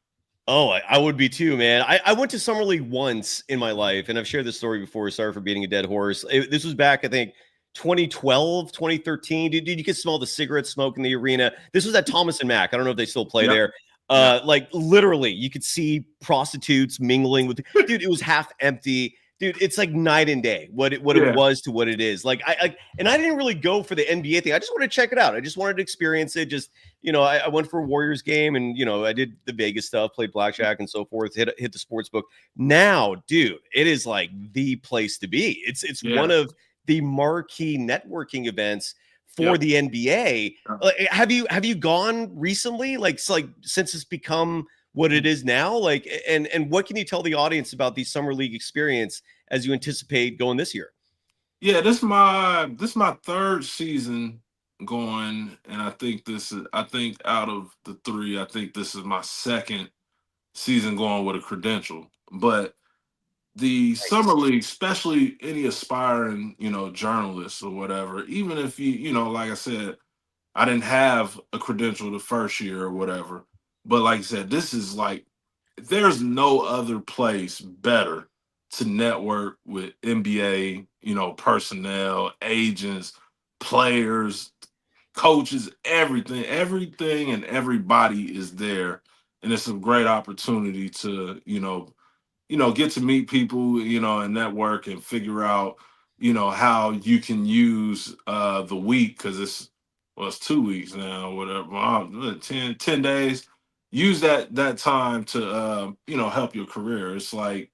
Oh, I would be too, man. I went to Summer League once in my life, and I've shared this story before. Sorry for beating a dead horse. This was back, I think, 2012, 2013. Dude, you could smell the cigarette smoke in the arena. This was at Thomas and Mack. I don't know if they still play there. Like literally, you could see prostitutes mingling with. Dude, it was half empty. Dude, it's like night and day what it was to what it is. Like I didn't really go for the NBA thing. I just wanted to check it out. I just wanted to experience it. Just I went for a Warriors game, and I did the Vegas stuff, played blackjack and so forth. Hit the sports book. Now, dude, it is like the place to be. It's one of the marquee networking events for the NBA. Have you gone recently? Like since it's become what it is now, like, and what can you tell the audience about the Summer League experience as you anticipate going this year? Yeah, this is my third season going, and I think out of the 3, I think this is my second season going with a credential. But the Summer League, especially any aspiring, journalists or whatever, even if like I said, I didn't have a credential the first year or whatever. But like I said, this is like, there's no other place better to network with NBA, personnel, agents, players, coaches, everything and everybody is there. And it's a great opportunity to, get to meet people, and network and figure out, how you can use the week, because it's 2 weeks now, whatever, 10 days. Use that time to help your career. It's like,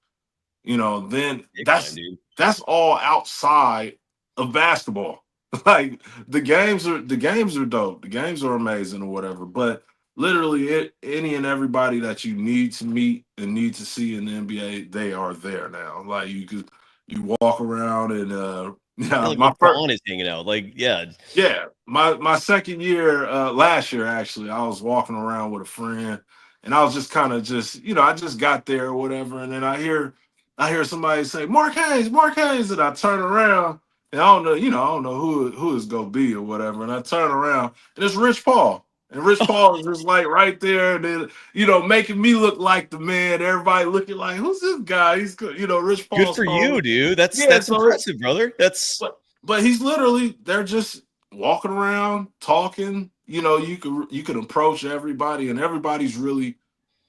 then that's all outside of basketball. Like the games are dope. The games are amazing or whatever. But literally any and everybody that you need to meet and need to see in the NBA, they are there now. Like you walk around and Yeah, yeah, like my first LeBron is hanging out. Like, yeah, yeah, my second year, last year actually, I was walking around with a friend, and I was just kind of just, I just got there or whatever, and then I hear somebody say Mark Haynes, and I turn around, and I don't know who it's gonna be or whatever, and I turn around, and it's Rich Paul. And Rich Paul is just like right there, and then making me look like the man. Everybody looking like, who's this guy? He's good, Rich good Paul's for you, home. dude. That's Yeah, that's so it's impressive, brother. That's but he's literally they're just walking around talking. You could approach everybody, and everybody's really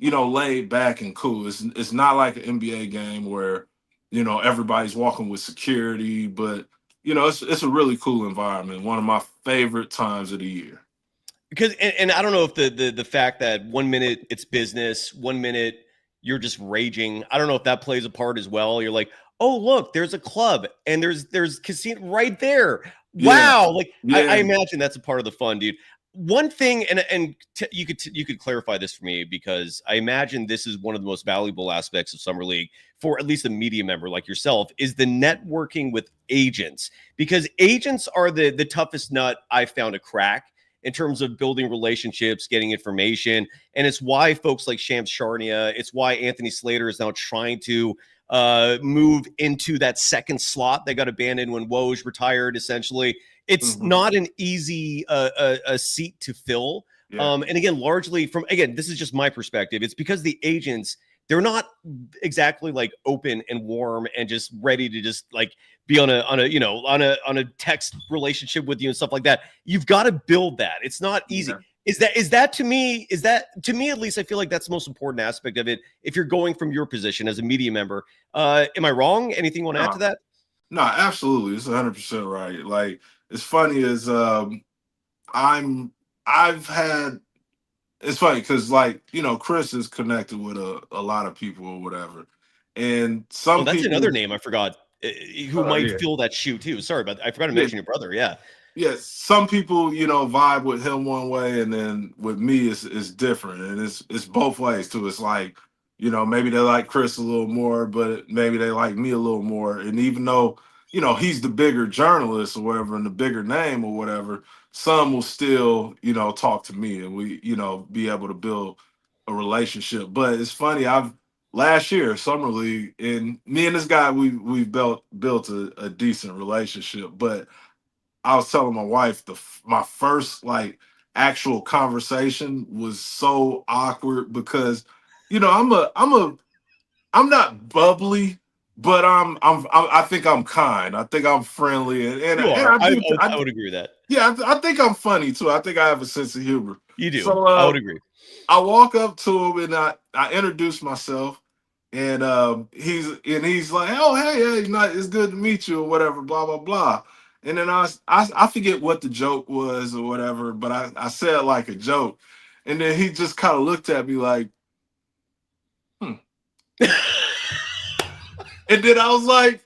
laid back and cool. It's not like an NBA game where everybody's walking with security, but it's a really cool environment. One of my favorite times of the year. because, and I don't know if the fact that 1 minute it's business, 1 minute you're just raging. I don't know if that plays a part as well. You're like, oh look, there's a club and there's casino right there. Yeah, Wow, like I yeah. imagine that's a part of the fun, dude. One thing, you could clarify this for me because I imagine this is one of the most valuable aspects of summer league for at least a media member like yourself is the networking with agents because agents are the toughest nut I found to crack in terms of building relationships, getting information. And it's why folks like Shams Charania, it's why Anthony Slater is now trying to move into that second slot that got abandoned when Woj retired, essentially. It's Mhm. not an easy a seat to fill. Yeah. And again, largely again, this is just my perspective. It's because the agents, they're not exactly like open and warm and just ready to just like be on a text relationship with you and stuff like that. You've got to build that. It's not easy. Yeah. Is that to me at least I feel like that's the most important aspect of it if you're going from your position as a media member. Am I wrong? Anything you want to add to No, that? no, absolutely. It's 100% right. Like it's funny as I'm I've had it's funny because Chris is connected with a lot of people or whatever. And Oh, some that's another people name I forgot who might yeah. fill that shoe too. Sorry, but I forgot to Yeah, mention your brother. Yeah. yeah, some people, vibe with him one way, and then with me, it's different, and it's both ways too. It's like, maybe they like Chris a little more, but maybe they like me a little more. And even though, he's the bigger journalist or whatever, and the bigger name or whatever, some will still, talk to me, and we, be able to build a relationship. But it's funny, I've last year summer league, and me and this guy, we've built a decent relationship, but I was telling my wife my first like actual conversation was so awkward because I'm not bubbly, but I think I'm kind. I think I'm friendly, and You are. I I, do. I, I would agree with that. Yeah, I think I'm funny too. I think I have a sense of humor. You do. So I would agree. I walk up to him and I introduce myself, and he's like, "Oh, hey, it's good to meet you," or whatever, blah blah blah. And then I forget what the joke was or whatever, but I said like a joke, and then he just kind of looked at me like, hmm. And then I was like,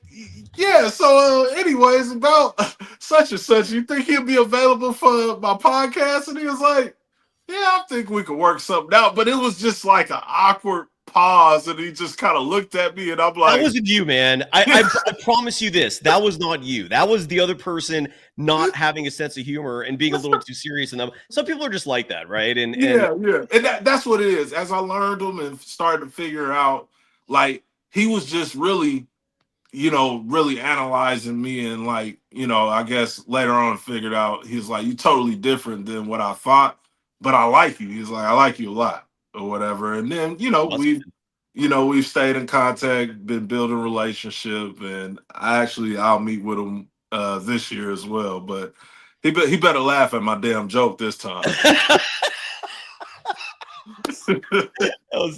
"Yeah, so anyways, about such and such, you think he'll be available for my podcast?" And he was like, "Yeah, I think we could work something out." But it was just like an awkward pause, and he just kind of looked at me, and I'm That like, wasn't you, man. I promise you this. That was not you. That was the other person not having a sense of humor and being a little too serious. And some people are just like that, right? And "Yeah, yeah," and that's what it is. As I learned him and started to figure out, like he was just really really analyzing me, and like, I guess later on figured out he's like, "You totally different than what I thought, but I like you." He's like, "I like you a lot," or whatever. And then, awesome. we've stayed in contact, been building relationship, and I'll meet with him this year as well. But he better laugh at my damn joke this time.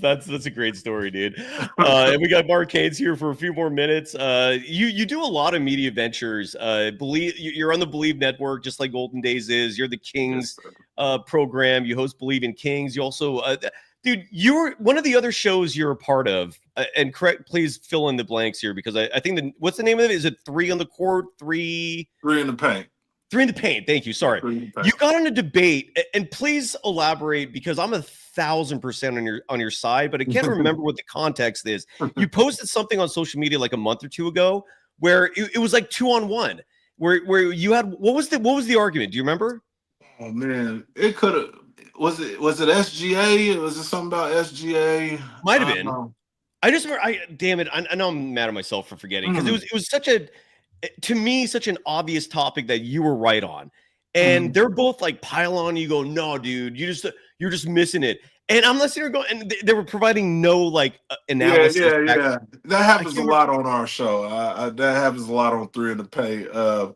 That's a great story, dude. And we got Mark Haynes here for a few more minutes. You do a lot of media ventures. You're on the Bleav Network, just like Golden Days is. You're the Yes, Kings sir. program. You host Bleav in Kings. You also, dude, you're one of the other shows you're a part of. And correct, please fill in the blanks here because I think what's the name of it? Is it 3 on the court? 3 Three in the paint. Three in the paint. Thank you. Sorry. You got in a debate, and please elaborate because I'm 1,000% on your side, but I can't remember what the context is. You posted something on social media like a month or two ago where it was like 2-on-1, where you had what was the argument? Do you remember? Oh man, it could have. Was it SGA? Was it something about SGA? Might have been. I just remember. Damn it! I know I'm mad at myself for forgetting because it was such an obvious topic that you were right on, and they're both like pile on. You go, no, dude, you're just missing it. And I'm listening here going, and they were providing no like analysis. Yeah. That happens a lot on our show. That happens a lot on Three in the Paint.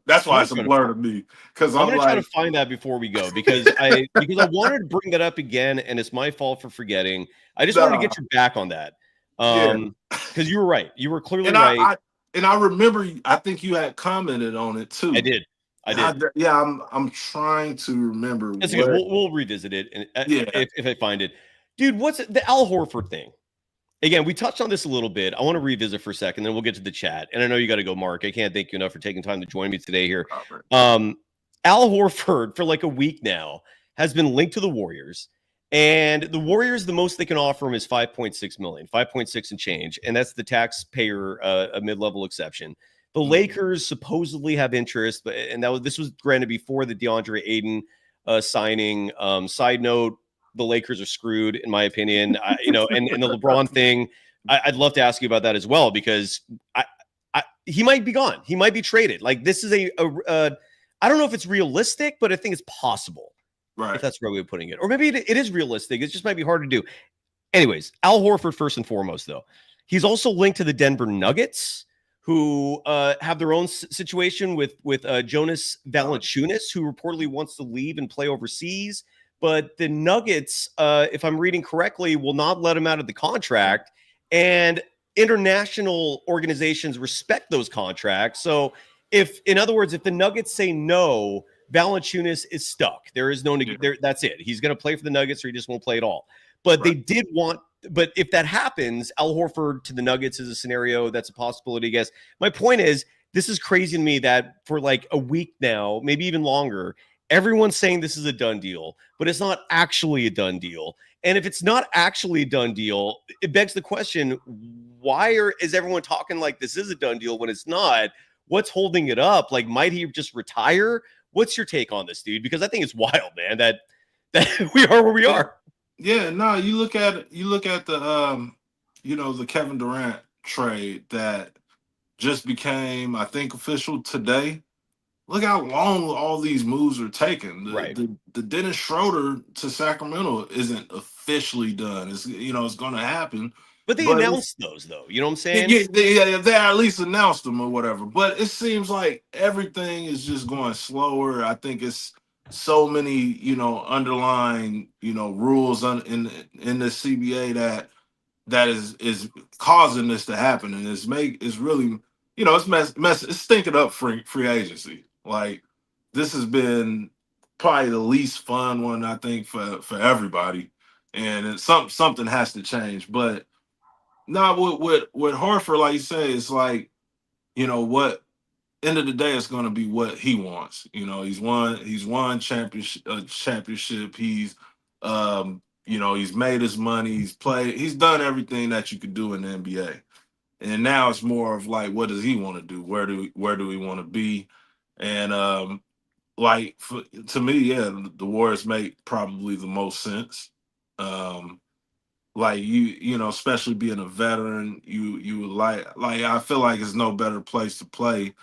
That's why it's a blur to me because I'm gonna try to find that before we go because I wanted to bring that up again, and it's my fault for forgetting. I just wanted to get your back on that. Because you were right. You were clearly right. I remember. I think you had commented on it too. I did. I'm trying to remember. That's good. We'll revisit it, and if I find it, dude. What's the Al Horford thing? Again, we touched on this a little bit. I want to revisit for a second, then we'll get to the chat. And I know you got to go, Mark. I can't thank you enough for taking time to join me today here. Al Horford for like a week now has been linked to the Warriors. And the Warriors, the most they can offer him is $5.6 million, 5.6 and change. And that's the taxpayer, a mid-level exception. The Lakers supposedly have interest, and this was granted before the DeAndre Ayton signing. Side note, the Lakers are screwed, in my opinion. And the LeBron thing, I'd love to ask you about that as well, because he might be gone. He might be traded. Like, this is I don't know if it's realistic, but I think it's possible. Right. If that's the right way of putting it. Or maybe it is realistic. It just might be hard to do. Anyways, Al Horford, first and foremost, though. He's also linked to the Denver Nuggets, who have their own situation with Jonas Valanciunas, who reportedly wants to leave and play overseas. But the Nuggets, if I'm reading correctly, will not let him out of the contract. And international organizations respect those contracts. So in other words, if the Nuggets say no, Valanciunas is stuck. There is no that's it. He's going to play for the Nuggets or he just won't play at all. But they did want – but if that happens, Al Horford to the Nuggets is a scenario that's a possibility, I guess. My point is, this is crazy to me that for like a week now, maybe even longer, everyone's saying this is a done deal, but it's not actually a done deal. And if it's not actually a done deal, it begs the question, why is everyone talking like this is a done deal when it's not? What's holding it up? Like, might he just retire? What's your take on this, dude? Because I think it's wild, man, that we are where we are. Yeah, no, you look at the the Kevin Durant trade that just became, I think, official today. Look how long all these moves are taking. The Dennis Schroeder to Sacramento isn't officially done. It's going to happen. But they announced those, though. You know what I'm saying? Yeah, they at least announced them or whatever. But it seems like everything is just going slower. I think it's so many, underlying, rules in the CBA that is causing this to happen, and it's really, it's stinking up free agency. Like, this has been probably the least fun one, I think, for everybody, and something has to change. But no, with Horford, like you say, it's like, what end of the day it's going to be what he wants. He's won championship. He's he's made his money. He's done everything that you could do in the NBA, and now it's more of like, what does he want to do? Where do we want to be? And to me, yeah, the Warriors make probably the most sense. Like especially being a veteran, you like I feel like it's no better place to play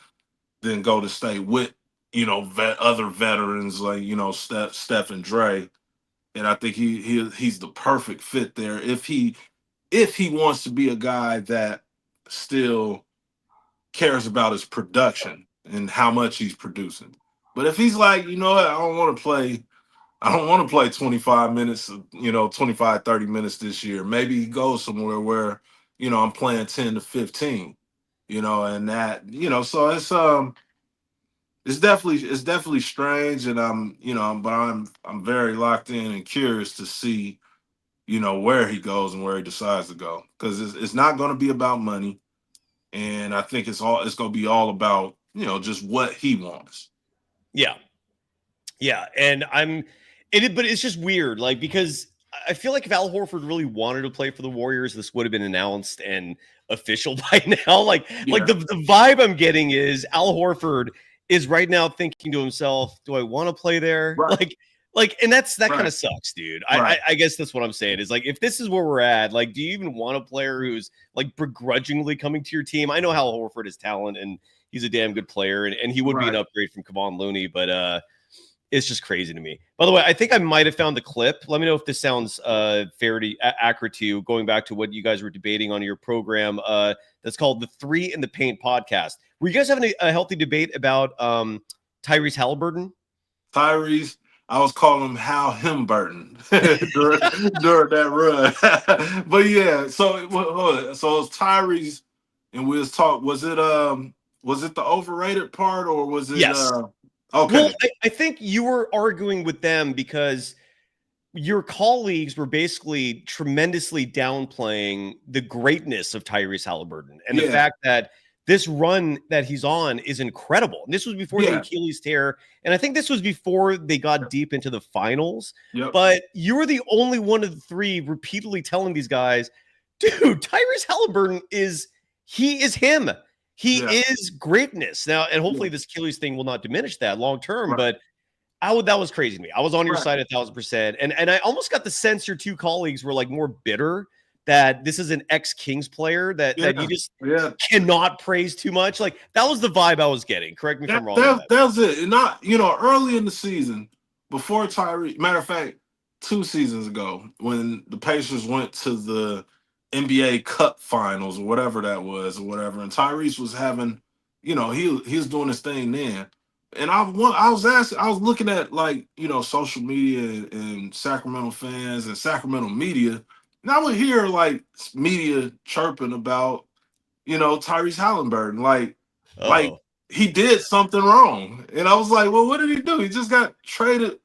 than go to stay with other veterans like Steph and Dre, and I think he's the perfect fit there if he wants to be a guy that still cares about his production and how much he's producing. But if he's like, I don't want to play 25 minutes, 25, 30 minutes this year. Maybe he goes somewhere where, I'm playing 10 to 15, and that, so it's definitely strange. And I'm very locked in and curious to see, where he goes and where he decides to go. Because it's not going to be about money. And I think it's going to be all about, just what he wants. Yeah. Yeah. And but it's just weird. Like, because I feel like if Al Horford really wanted to play for the Warriors, this would have been announced and official by now. Like the vibe I'm getting is Al Horford is right now thinking to himself, do I want to play there? Right. And that Right. kind of sucks, dude. Right. I guess that's what I'm saying is, like, if this is where we're at, like, do you even want a player who's like begrudgingly coming to your team? I know Al Horford is talent and he's a damn good player, and he would be an upgrade from Kevon Looney, but it's just crazy to me. By the way, I think I might have found the clip. Let me know if this sounds accurate to you, going back to what you guys were debating on your program that's called the 3 in the Paint podcast. Were you guys having a healthy debate about Tyrese Haliburton? Tyrese, I was calling him Hal Himburton during that run. But yeah, so it was Tyrese, and we was talk. Was it the overrated part, or was it? Yes. Okay. Well, I think you were arguing with them because your colleagues were basically tremendously downplaying the greatness of Tyrese Haliburton and the fact that this run that he's on is incredible. And this was before the Achilles tear. And I think this was before they got deep into the finals. Yep. But you were the only one of the three repeatedly telling these guys, dude, Tyrese Haliburton is him. He is greatness. Now, and hopefully this Achilles thing will not diminish that long term, but that was crazy to me. I was on your side 1,000%. And I almost got the sense your two colleagues were like more bitter that this is an ex-Kings player that you just cannot praise too much. Like, that was the vibe I was getting. Correct me if I'm wrong. That was it. And not, early in the season, before Tyrese, matter of fact, 2 seasons ago, when the Pacers went to the NBA Cup Finals or whatever that was, and Tyrese was having, he was doing his thing then. And I was looking at, like, social media and Sacramento fans and Sacramento media, and I would hear like media chirping about, Tyrese Haliburton, like he did something wrong. And I was like, well, what did he do? He just got traded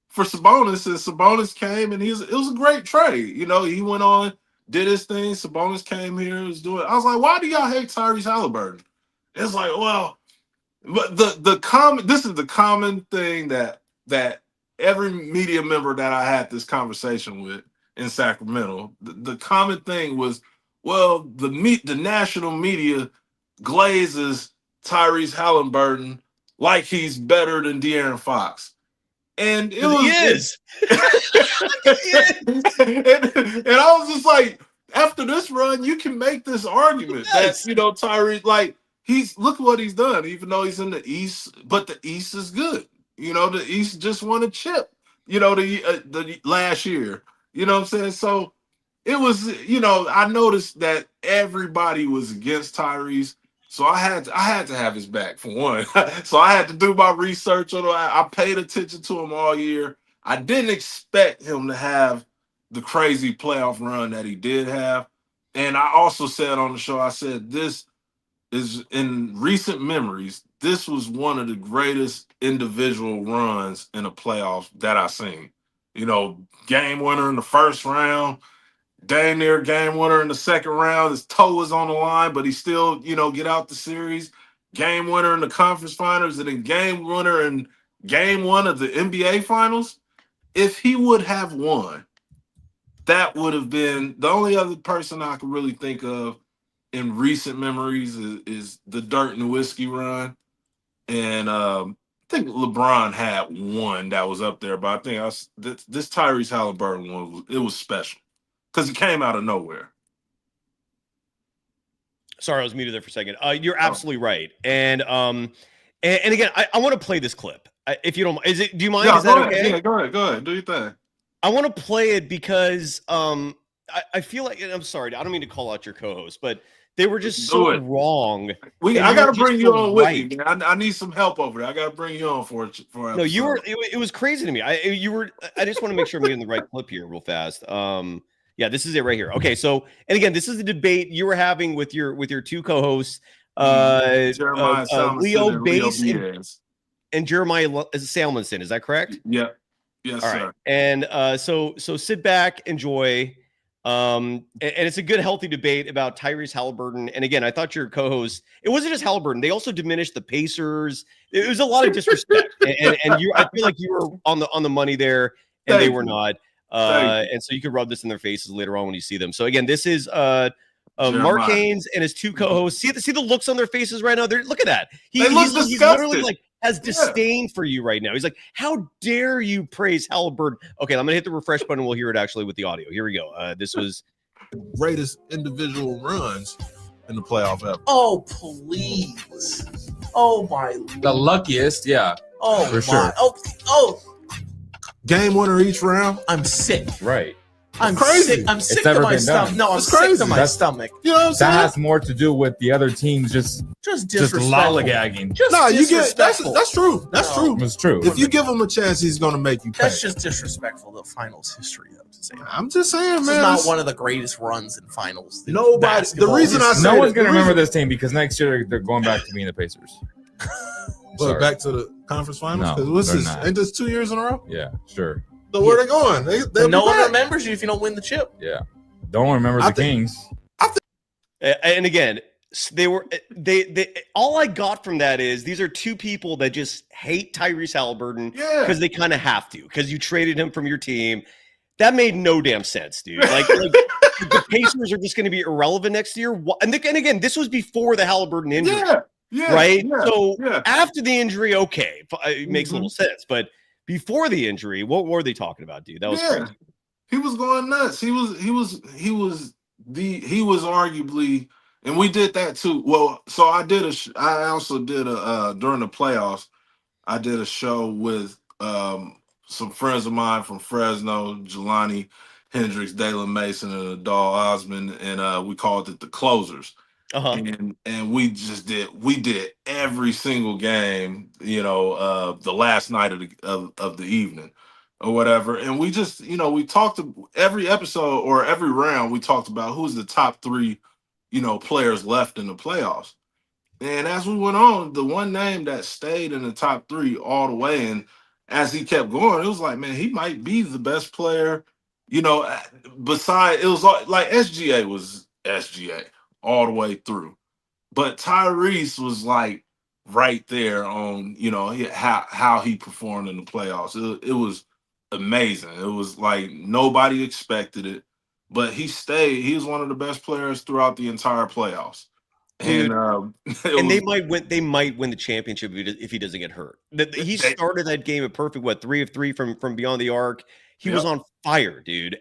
for Sabonis, and Sabonis came, and it was a great trade. He went on, did his thing. Sabonis came here, was doing. I was like, why do y'all hate Tyrese Haliburton? It's like, well, but this is the common thing that every media member that I had this conversation with in Sacramento, the common thing was, well, the national media glazes Tyrese Haliburton like he's better than De'Aaron Fox. And he is. and I was just like, after this run, you can make this argument that, Tyrese, like, look what he's done, even though he's in the East, but the East is good. The East just won a chip, the last year. You know what I'm saying? So it was, I noticed that everybody was against Tyrese. So I had to have his back, for one. So I had to do my research on him. I paid attention to him all year. I didn't expect him to have the crazy playoff run that he did have. And I also said on the show, I said, this is, in recent memories, this was one of the greatest individual runs in the playoffs that I've seen. Game winner in the first round, dang near game winner in the second round. His toe was on the line, but he still, get out the series. Game winner in the conference finals, and then game winner in game 1 of the NBA finals. If he would have won, that would have been the only other person I could really think of in recent memories is the Dirt Nowitzki run. And I think LeBron had one that was up there, but I think this Tyrese Haliburton one, it was special because it came out of nowhere. Sorry, I was muted there for a second. You're absolutely right. And again, I want to play this clip. If you don't mind, do you mind? Yeah, is that ahead. okay? Yeah, go ahead. Do your thing. I want to play it because I feel like, and I'm sorry, I don't mean to call out your co-host, but they were just so wrong. I got to bring you on with me, man. I need some help over there. I got to bring you on for no, you were. It was crazy to me. I just want to make sure I'm getting the right clip here real fast. Yeah, this is it right here. Okay, so, and again, this is the debate you were having with your two co-hosts, Leo Bass and Jeremiah Salmonson. Is that correct? Yep. Yes, all sir. Right. And so sit back, enjoy. And it's a good, healthy debate about Tyrese Haliburton. And again, I thought your co-host, it wasn't just Haliburton. They also diminished the Pacers. It was a lot of disrespect. and I feel like you were on the money there, and they were not. And so you could rub this in their faces later on when you see them. So again, this is Mark Haynes and his two co-hosts. See the looks on their faces right now. Look at that. He's literally like has disdain for you right now. He's like, how dare you praise Haliburton? Okay, I'm gonna hit the refresh button. We'll hear it actually with the audio. Here we go. This was greatest individual runs in the playoff ever. Oh, please. Oh my. The luckiest, yeah. Oh, for sure. Oh. Game winner each round. I'm sick. Right. I'm crazy. Sick. I'm sick to my stomach. No, I'm sick to my stomach. You know what I'm saying? That has more to do with the other teams just lollygagging. You get that's true. That's true. It's true. If you give him a chance, he's going to make you pay. That's just disrespectful to finals history, though. To say that. I'm just saying, this man. This is not one of the greatest runs in finals. Nobody. The reason I say no one's going to remember this team because next year they're going back to being the Pacers. But back to the conference finals? No, ain't this 2 years in a row? Yeah, sure. So where they going? No one remembers you if you don't win the chip. Yeah. Don't remember the Kings. And again, they all I got from that is these are two people that just hate Tyrese Haliburton because they kind of have to, because you traded him from your team. That made no damn sense, dude. Like the Pacers are just going to be irrelevant next year. And again, this was before the Haliburton injury. Right? So after the injury, okay, it makes a little sense. But before the injury, what were they talking about, dude? That was crazy. He was going nuts. He was arguably, and we did that too. Well, so I also did during the playoffs, I did a show with some friends of mine from Fresno, Jelani Hendricks, Dalen Mason, and Adal Osman, and we called it the Closers. And we did every single game, the last night of the evening or whatever. And we just, we talked every episode or every round, we talked about who's the top three, players left in the playoffs. And as we went on, the one name that stayed in the top three all the way, and as he kept going, it was like, man, he might be the best player, besides, it was like SGA was SGA all the way through. But Tyrese was like right there on, how he performed in the playoffs. It was amazing. It was like nobody expected it, but he stayed. He was one of the best players throughout the entire playoffs. And they might win the championship if he doesn't get hurt. He started that game at perfect, 3 of 3 from beyond the arc. He was on fire, dude.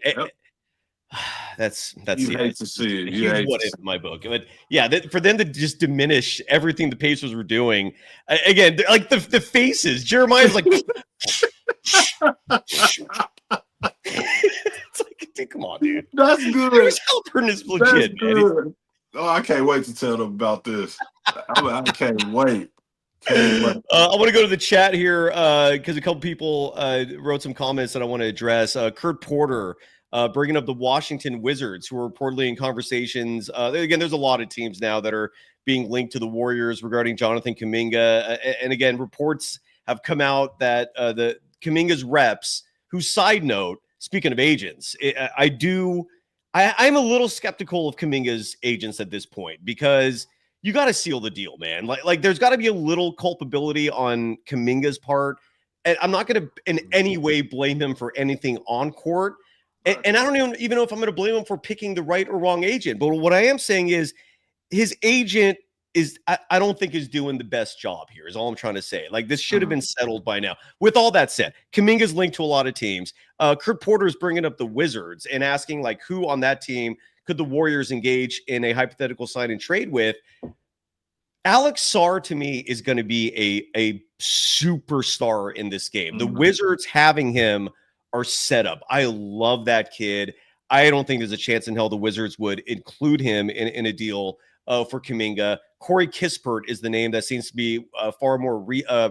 That's you hate to see it. You huge what if in my book, but yeah, for them to just diminish everything the Pacers were doing again, like the faces. Jeremiah's like, it's like, dude, come on, dude. That's good. Haliburton is legit, man. Oh, I can't wait to tell them about this. I can't wait. I want to go to the chat here because a couple people wrote some comments that I want to address. Kurt Porter. Bringing up the Washington Wizards, who are reportedly in conversations. Again, there's a lot of teams now that are being linked to the Warriors regarding Jonathan Kuminga. And again, reports have come out that the Kuminga's reps, whose side note, speaking of agents, I'm a little skeptical of Kuminga's agents at this point because you got to seal the deal, man. Like there's got to be a little culpability on Kuminga's part. And I'm not going to in any way blame him for anything on court. And I don't even know if I'm going to blame him for picking the right or wrong agent. But what I am saying is his agent I don't think is doing the best job here is all I'm trying to say. Like this should have been settled by now. With all that said, Kuminga's linked to a lot of teams. Kurt Porter is bringing up the Wizards and asking like who on that team could the Warriors engage in a hypothetical sign and trade with. Alex Sarr to me is going to be a superstar in this game. The Wizards having him are set up. I love that kid. I don't think there's a chance in hell the Wizards would include him in a deal for Kuminga. Corey Kispert is the name that seems to be far more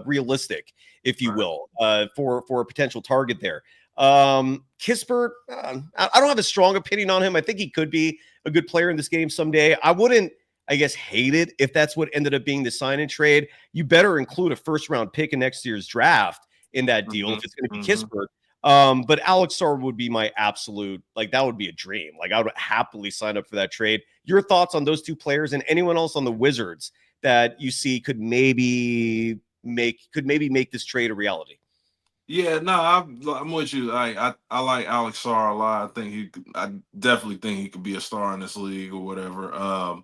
realistic, if you will, for a potential target there. Kispert, I don't have a strong opinion on him. I think he could be a good player in this game someday. I wouldn't, I guess, hate it if that's what ended up being the sign and trade. You better include a first-round pick in next year's draft in that deal if it's going to be Kispert. But Alex Sarr would be my absolute, like, that would be a dream. Like, I would happily sign up for that trade. Your thoughts on those two players and anyone else on the Wizards that you see could maybe make this trade a reality? Yeah, no, I'm with you. I like Alex Sarr a lot. I definitely think he could be a star in this league or whatever.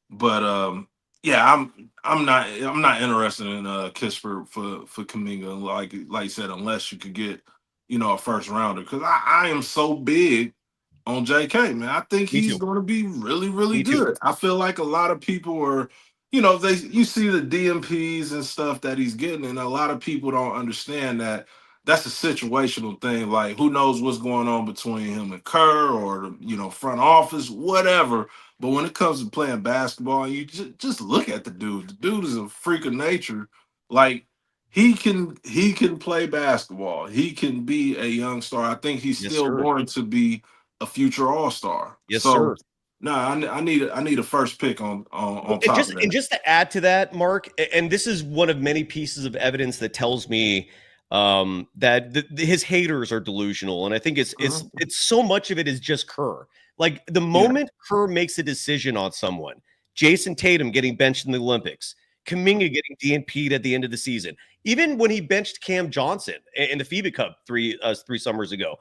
But yeah, I'm not interested in Kiss for Kuminga. Like you said, unless you could get a first rounder, because I am so big on JK, man. I think Me he's too. going to be really, really Me too. good. I feel like a lot of people are, you see the DMPs and stuff that he's getting, and a lot of people don't understand that that's a situational thing. Like, who knows what's going on between him and Kerr, or front office, whatever. But when it comes to playing basketball, you just look at the dude. The dude is a freak of nature. Like, he can play basketball. He can be a young star. I think he's Yes, still sir. going to be a future All-Star. Yes, So, sir. no, I need a first pick on And top just of that. and just to add to that, Mark, and this is one of many pieces of evidence that tells me that his haters are delusional, and I think it's so much of it is just Kerr. Like, the moment Kerr makes a decision on someone, Jason Tatum getting benched in the Olympics, Kuminga getting DNP'd at the end of the season, even when he benched Cam Johnson in the FIBA Cup three summers ago,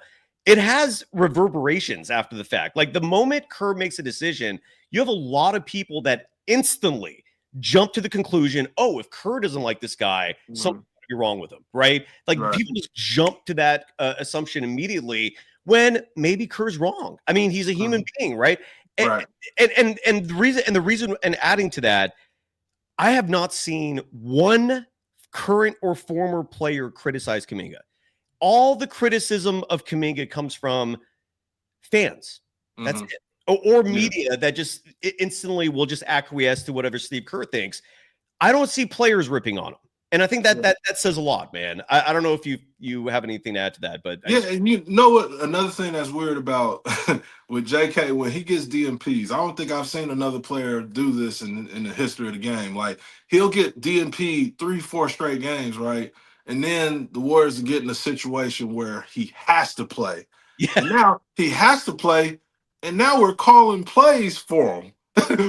it has reverberations after the fact. Like, the moment Kerr makes a decision, you have a lot of people that instantly jump to the conclusion, oh, if Kerr doesn't like this guy, something might be wrong with him, right? Like, people just jump to that assumption immediately when maybe Kerr's wrong. I mean, he's a human being, right? Right. And the reason, and adding to that, I have not seen one current or former player criticize Kuminga. All the criticism of Kuminga comes from fans. That's it. Or media that just instantly will just acquiesce to whatever Steve Kerr thinks. I don't see players ripping on him. And I think that says a lot, man. I don't know if you have anything to add to that, but and you know what? Another thing that's weird about with JK, when he gets DMPs, I don't think I've seen another player do this in the history of the game. Like, he'll get DMP 3-4 straight games, right? And then the Warriors get in a situation where he has to play. Yeah. And now he has to play, and now we're calling plays for him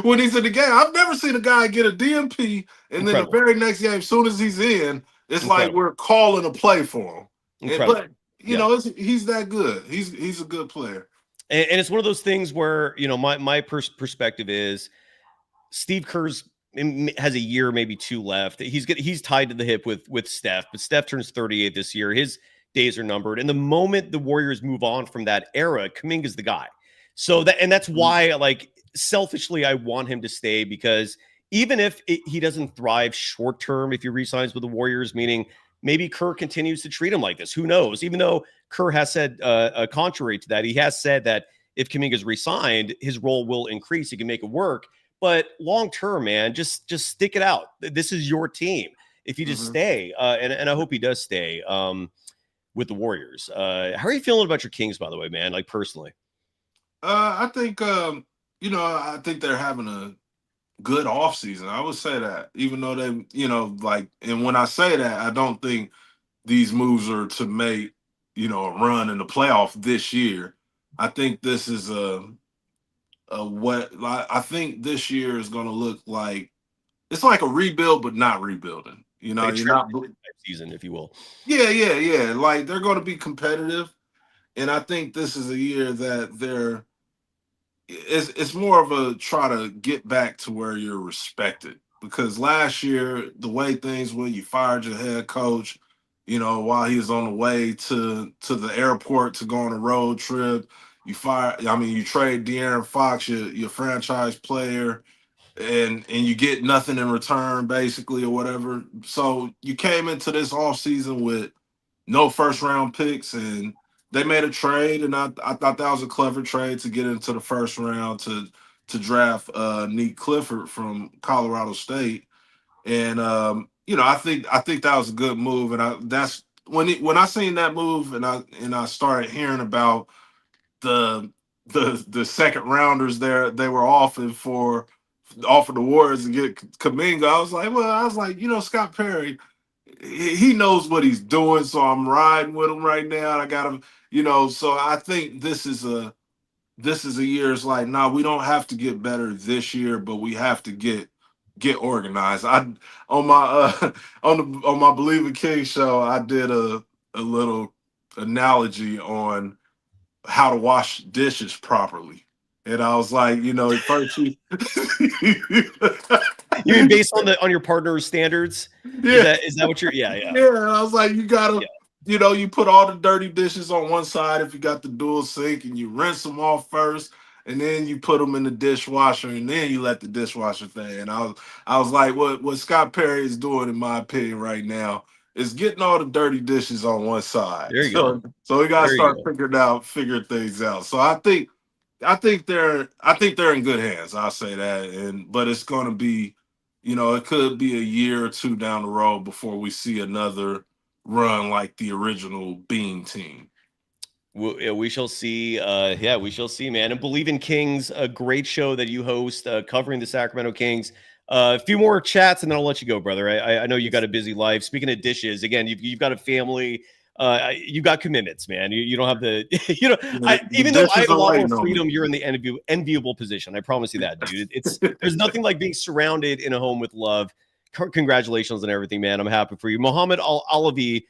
when he's in the game. I've never seen a guy get a DMP, and then the very next game, as soon as he's in, it's like we're calling a play for him. But he's that good. He's a good player. And it's one of those things where, my perspective is Steve Kerr's has a year, maybe two left. He's tied to the hip with Steph, but Steph turns 38 this year. His days are numbered. And the moment the Warriors move on from that era, Kuminga's the guy. So that's why, like, selfishly, I want him to stay, because even if he doesn't thrive short term, if he resigns with the Warriors, meaning maybe Kerr continues to treat him like this, who knows? Even though Kerr has said, contrary to that, he has said that if Kuminga's re-signed, his role will increase. He can make it work. But long term, man, just stick it out. This is your team. If you just stay, and I hope he does stay with the Warriors. How are you feeling about your Kings, by the way, man? Like, personally? I think I think they're having a good offseason. I would say that, even though they, and when I say that, I don't think these moves are to make, a run in the playoff this year. I think this is I think this year is going to look like, it's like a rebuild, but not rebuilding. You're not season, if you will. Yeah. Like, they're going to be competitive, and I think this is a year that it's more of a try to get back to where you're respected. Because last year, the way things went, you fired your head coach, while he was on the way to the airport to go on a road trip. You trade De'Aaron Fox, your franchise player, and you get nothing in return, basically, or whatever. So you came into this offseason with no first round picks, and they made a trade, and I thought that was a clever trade to get into the first round to draft Nick Clifford from Colorado State. And I think that was a good move. And that's when I seen that move, and I started hearing about the second rounders they were offering the Warriors to get Kuminga. I was like, Scott Perry, he knows what he's doing. So I'm riding with him right now. I got him, so I think this is a year. It's like, nah, we don't have to get better this year, but we have to get organized. I on my on my Bleav In Kings show, I did a little analogy on how to wash dishes properly. And I was like, first you You mean based on your partner's standards? Yeah. Is that what you're Yeah. Yeah, and I was like, you gotta, you put all the dirty dishes on one side if you got the dual sink, and you rinse them off first, and then you put them in the dishwasher, and then you let the dishwasher thing. And I was like, what Scott Perry is doing, in my opinion, right now, is getting all the dirty dishes on one side. There you go. So we gotta There you start go. figuring things out. So I think they're in good hands. I'll say that, but it's gonna be. It could be a year or two down the road before we see another run like the original Bean team. We shall see. We shall see, man. And Bleav In Kings, a great show that you host covering the Sacramento Kings. A few more chats, and then I'll let you go, brother. I know you got a busy life. Speaking of dishes, again, you've got a family. You've got commitments, man. You don't have the, even though I have a lot more freedom, you're in the enviable position. I promise you that, dude. There's nothing like being surrounded in a home with love. Congratulations on everything, man. I'm happy for you. Mohammed Alavi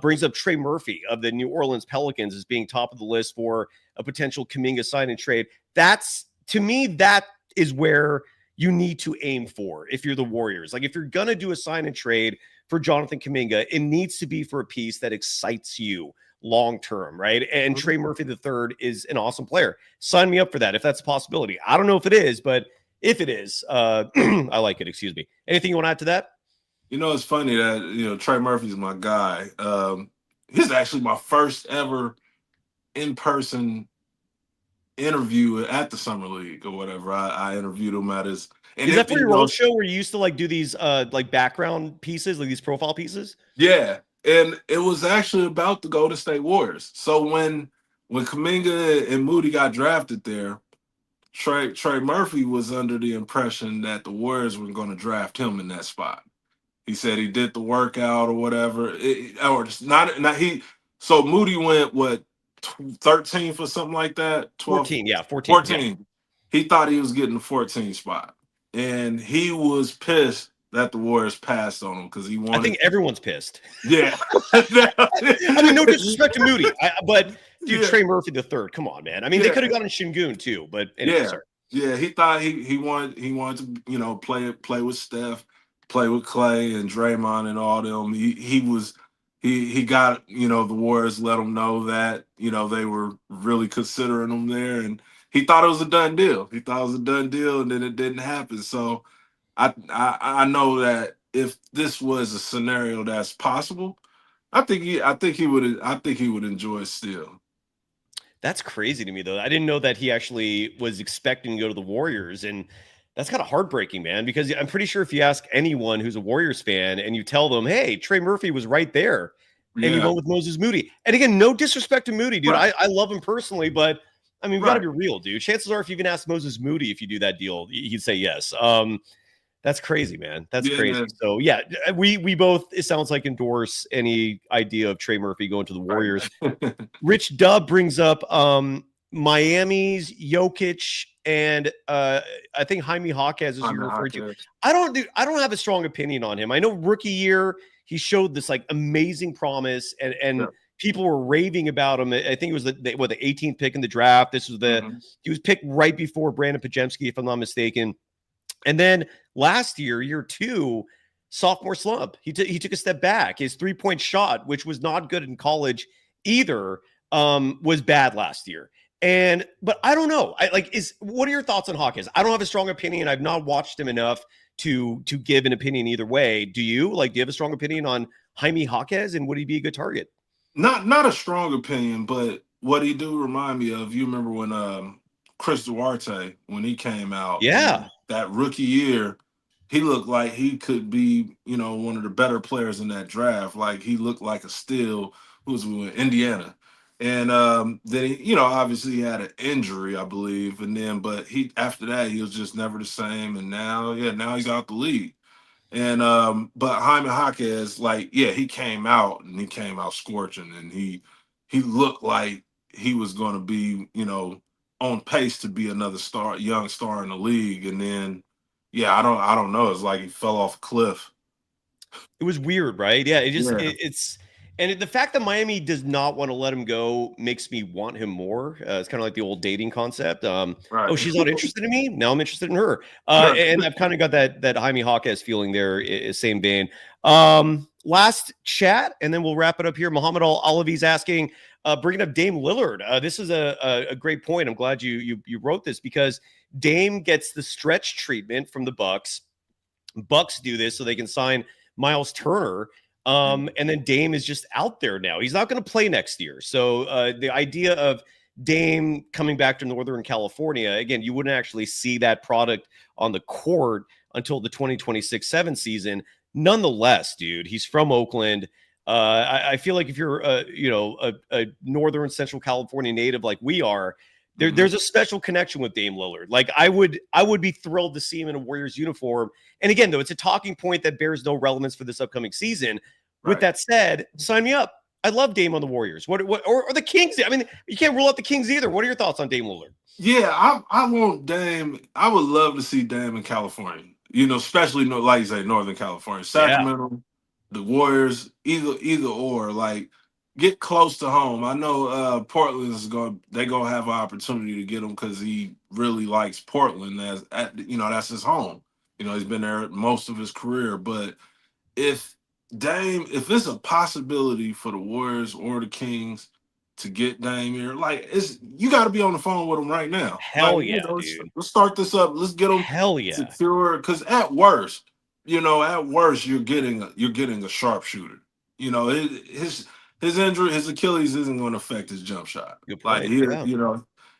brings up Trey Murphy of the New Orleans Pelicans as being top of the list for a potential Kuminga sign and trade. To me, that is where you need to aim for if you're the Warriors. Like, if you're going to do a sign and trade for Jonathan Kuminga, it needs to be for a piece that excites you long-term, right? And Trey Murphy III is an awesome player. Sign me up for that if that's a possibility. I don't know if it is, but if it is, I like it. Excuse me. Anything you want to add to that? It's funny that, Trey Murphy's my guy. He's actually my first ever in-person interview at the Summer League or whatever. I interviewed him at his. Is that for your old show where you used to do these background pieces, like these profile pieces? Yeah, and it was actually about the Golden State Warriors. So when Kuminga and Moody got drafted there, Trey Murphy was under the impression that the Warriors were going to draft him in that spot. He said he did the workout or whatever, So Moody went 13th or something like that. 12, 14, yeah, 14. Yeah. He thought he was getting the 14th spot, and he was pissed that the Warriors passed on him because he wanted. I think everyone's pissed. Yeah, I mean, no disrespect to Moody, but dude, Trey Murphy III, come on, man. I mean, they could have gotten Şengün too, but anyway, sorry. Yeah, he thought he wanted to play with Steph, play with Clay and Draymond and all them. He got the Warriors let him know that they were really considering him there, and he thought it was a done deal. And then it didn't happen. So I know that if this was a scenario that's possible, I think he would enjoy it still. That's crazy to me, though. I didn't know that he actually was expecting to go to the Warriors, and that's kind of heartbreaking, man, because I'm pretty sure if you ask anyone who's a Warriors fan and you tell them, hey, Trey Murphy was right there, and you went with Moses Moody. And again, no disrespect to Moody, dude. Right. I love him personally, but I mean, we got to be real, dude. Chances are if you even ask Moses Moody if you do that deal, he'd say yes. That's crazy, man. That's crazy. So yeah, we both, it sounds like, endorse any idea of Trey Murphy going to the Warriors. Rich Dub brings up Miami's Jokic and I think Jaime Jaquez, as you referred to. I don't have a strong opinion on him. I know rookie year he showed this amazing promise, and people were raving about him. I think it was the 18th pick in the draft. This was he was picked right before Brandon Podziemski, if I'm not mistaken. And then last year 2, sophomore slump. He took a step back. His 3-point shot, which was not good in college either, was bad last year. But I don't know. What are your thoughts on Hawkins? I don't have a strong opinion. I've not watched him enough to give an opinion either way. Do you? Do you have a strong opinion on Jaime Jaquez, and would he be a good target? Not a strong opinion, but what he do remind me of, you remember when Chris Duarte, when he came out, that rookie year, he looked like he could be, one of the better players in that draft. Like, he looked like a steal. Who was with Indiana? And then he, obviously he had an injury, I believe, but after that he was just never the same. And now he's out the league. And but Jaime Jaquez, like, yeah, he came out scorching, and he looked like he was going to be, on pace to be another young star in the league. And then, yeah, I don't know. It's like he fell off a cliff. It was weird, right? Yeah, Yeah. it's and the fact that Miami does not want to let him go makes me want him more. It's kind of like the old dating concept. Oh, Right. she's not interested in me. Now I'm interested in her. And I've kind of got that Jaime Jaquez feeling there. Same vein. Last chat, and then we'll wrap it up here. Muhammad Alavi's asking, bringing up Dame Lillard. This is a great point. I'm glad you wrote this, because Dame gets the stretch treatment from the Bucks. Bucks do this so they can sign Miles Turner. And then Dame is just out there now. He's not going to play next year. So the idea of Dame coming back to Northern California, again, you wouldn't actually see that product on the court until the 2026-7 season. Nonetheless, dude, he's from Oakland. I feel like if you're a Northern Central California native like we are, there's a special connection with Dame Lillard. Like I would be thrilled to see him in a Warriors uniform. And again, though, it's a talking point that bears no relevance for this upcoming season. Right. With that said, sign me up. I love Dame on the Warriors. What or the Kings? I mean, you can't rule out the Kings either. What are your thoughts on Dame Lillard? Yeah, I want Dame. I would love to see Dame in California. Especially like you say, Northern California, Sacramento, the Warriors, either or. Like, get close to home. I know Portland is they're gonna have an opportunity to get him because he really likes Portland that's his home. He's been there most of his career. But if it's a possibility for the Warriors or the Kings to get Dame here, like, you got to be on the phone with him right now. Hell yeah, dude. Let's start this up. Let's get him secure. Because at worst, you're getting a sharpshooter. His injury, his Achilles isn't going to affect his jump shot. Like,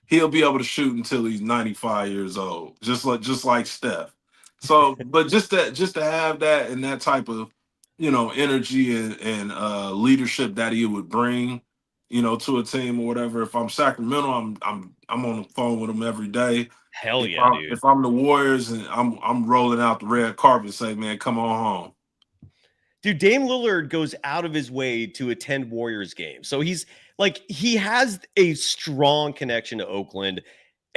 he'll be able to shoot until he's 95 years old, just like Steph. So, but just to have that and that type of energy and leadership that he would bring, to a team or whatever. If I'm Sacramento, I'm on the phone with him every day. Hell dude. If I'm the Warriors and I'm rolling out the red carpet, say, man, come on home. Dude, Dame Lillard goes out of his way to attend Warriors games. So he has a strong connection to Oakland.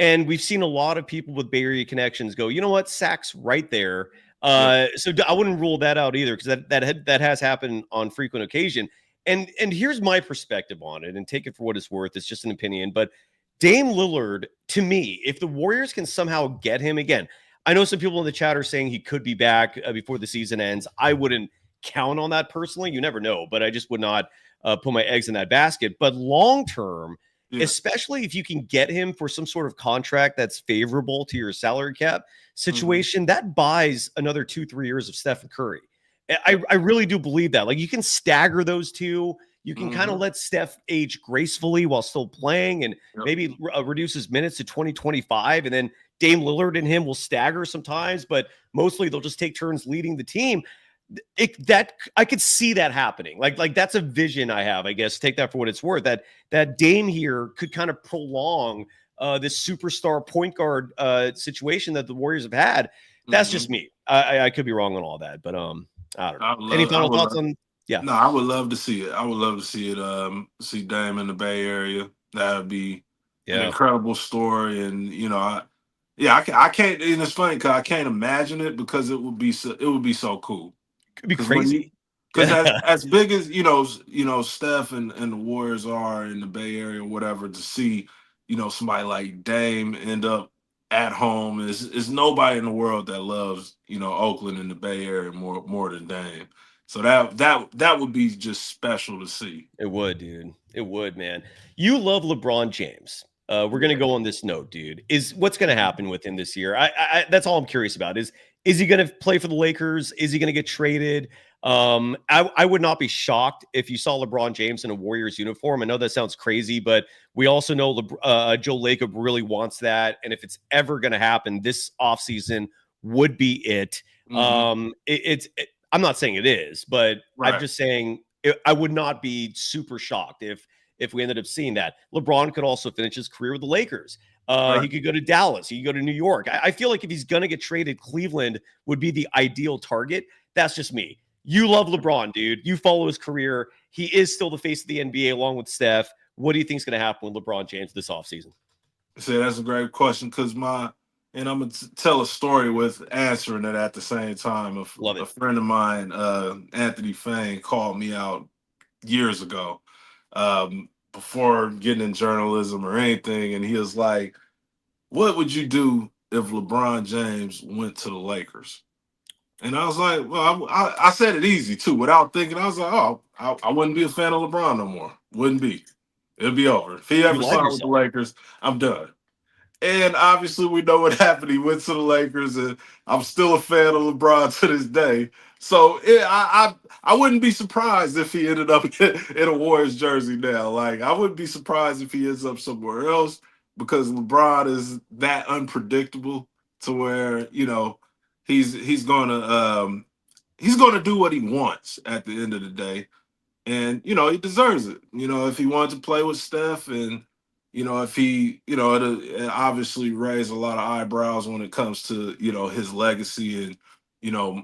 And we've seen a lot of people with Bay Area connections go, you know what, Sac's right there. So I wouldn't rule that out either, because that has happened on frequent occasion. And here's my perspective on it, and take it for what it's worth. It's just an opinion. But Dame Lillard, to me, if the Warriors can somehow get him again, I know some people in the chat are saying he could be back before the season ends. I wouldn't count on that personally. You never know, but I just would not put my eggs in that basket. But long term, especially if you can get him for some sort of contract that's favorable to your salary cap situation, that buys another 2-3 years of Stephen Curry. I really do believe that. Like, you can stagger those two. You can kind of let Steph age gracefully while still playing, and maybe reduce his minutes to 20-25. And then Dame Lillard and him will stagger sometimes, but mostly they'll just take turns leading the team. I could see that happening. Like that's a vision I have, I guess. Take that for what it's worth. That Dame here could kind of prolong this superstar point guard situation that the Warriors have had. That's just me. I could be wrong on all that, but I don't know. Any final thoughts on? Yeah. No, I would love to see it. I would love to see it. See Dame in the Bay Area. That would be an incredible story. And I can't. And it's funny because I can't imagine it, because it would be so cool. Could be crazy. Because as big as Steph and the Warriors are in the Bay Area or whatever, to see somebody like Dame end up at home is nobody in the world that loves Oakland and the Bay Area more than Dame. So that would be just special to see. It would, dude. It would, man. You love LeBron James. We're gonna go on this note, dude. What's gonna happen with him this year? I that's all I'm curious about. Is he gonna play for the Lakers? Is he gonna get traded? I would not be shocked if you saw LeBron James in a Warriors uniform. I know that sounds crazy, but we also know Joe Lacob really wants that. And if it's ever going to happen, this offseason would be it. I'm not saying it is, but I'm just saying I would not be super shocked if we ended up seeing that. LeBron could also finish his career with the Lakers. He could go to Dallas. He could go to New York. I feel like if he's going to get traded, Cleveland would be the ideal target. That's just me. You love LeBron, dude. You follow his career. He is still the face of the NBA along with Steph. What do you think is going to happen with LeBron James this offseason? See, that's a great question because and I'm going to tell a story with answering it at the same time. A friend of mine, Anthony Fain, called me out years ago before getting in journalism or anything. And he was like, what would you do if LeBron James went to the Lakers? And I was like, well, I said it easy too, without thinking. I was like, oh, I wouldn't be a fan of LeBron no more. Wouldn't be. It'd be over. If he ever signed with the Lakers, I'm done. And obviously, we know what happened. He went to the Lakers, and I'm still a fan of LeBron to this day. So I wouldn't be surprised if he ended up in a Warriors jersey now. Like, I wouldn't be surprised if he ends up somewhere else because LeBron is that unpredictable to where, you know, he's gonna do what he wants at the end of the day. And, you know, he deserves it. You know, if he wanted to play with Steph and, you know, if he, you know, it obviously raised a lot of eyebrows when it comes to, you know, his legacy and, you know,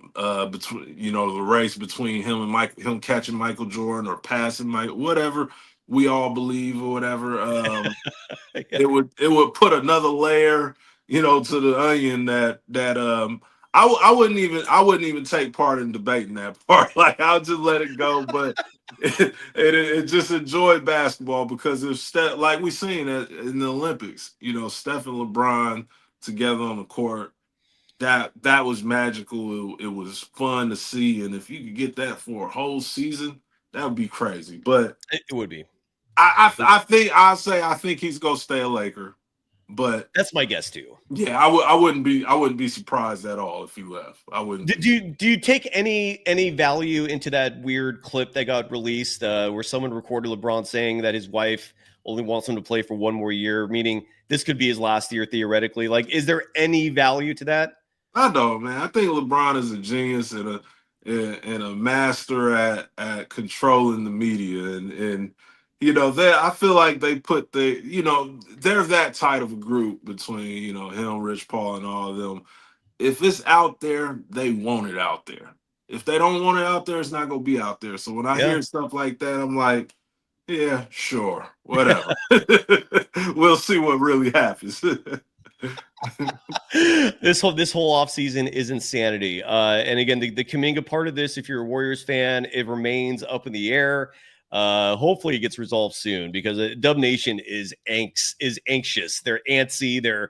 between, you know, the race between him and him catching Michael Jordan or passing Michael, whatever we all believe or whatever. It would put another layer, you know, to the onion that I wouldn't even take part in debating that part. Like, I'll just let it go. But it just enjoyed basketball because if Steph, like we seen in the Olympics, you know, Steph and LeBron together on the court, that was magical. It was fun to see, and if you could get that for a whole season, that would be crazy. But it would be. I think he's gonna stay a Laker. But that's my guess too. Yeah, I wouldn't be surprised at all if he left. I wouldn't. Do you take any value into that weird clip that got released where someone recorded LeBron saying that his wife only wants him to play for one more year, meaning this could be his last year theoretically? Like, is there any value to that? I don't, man. I think LeBron is a genius and a master at controlling the media and. You know, I feel like they put they're that tight of a group between, you know, him, Rich Paul, and all of them. If it's out there, they want it out there. If they don't want it out there, it's not going to be out there. So when I hear stuff like that, I'm like, yeah, sure, whatever. We'll see what really happens. This whole offseason is insanity. And again, the Kuminga part of this, if you're a Warriors fan, it remains up in the air. Hopefully it gets resolved soon because Dub Nation is anxious. They're antsy. They're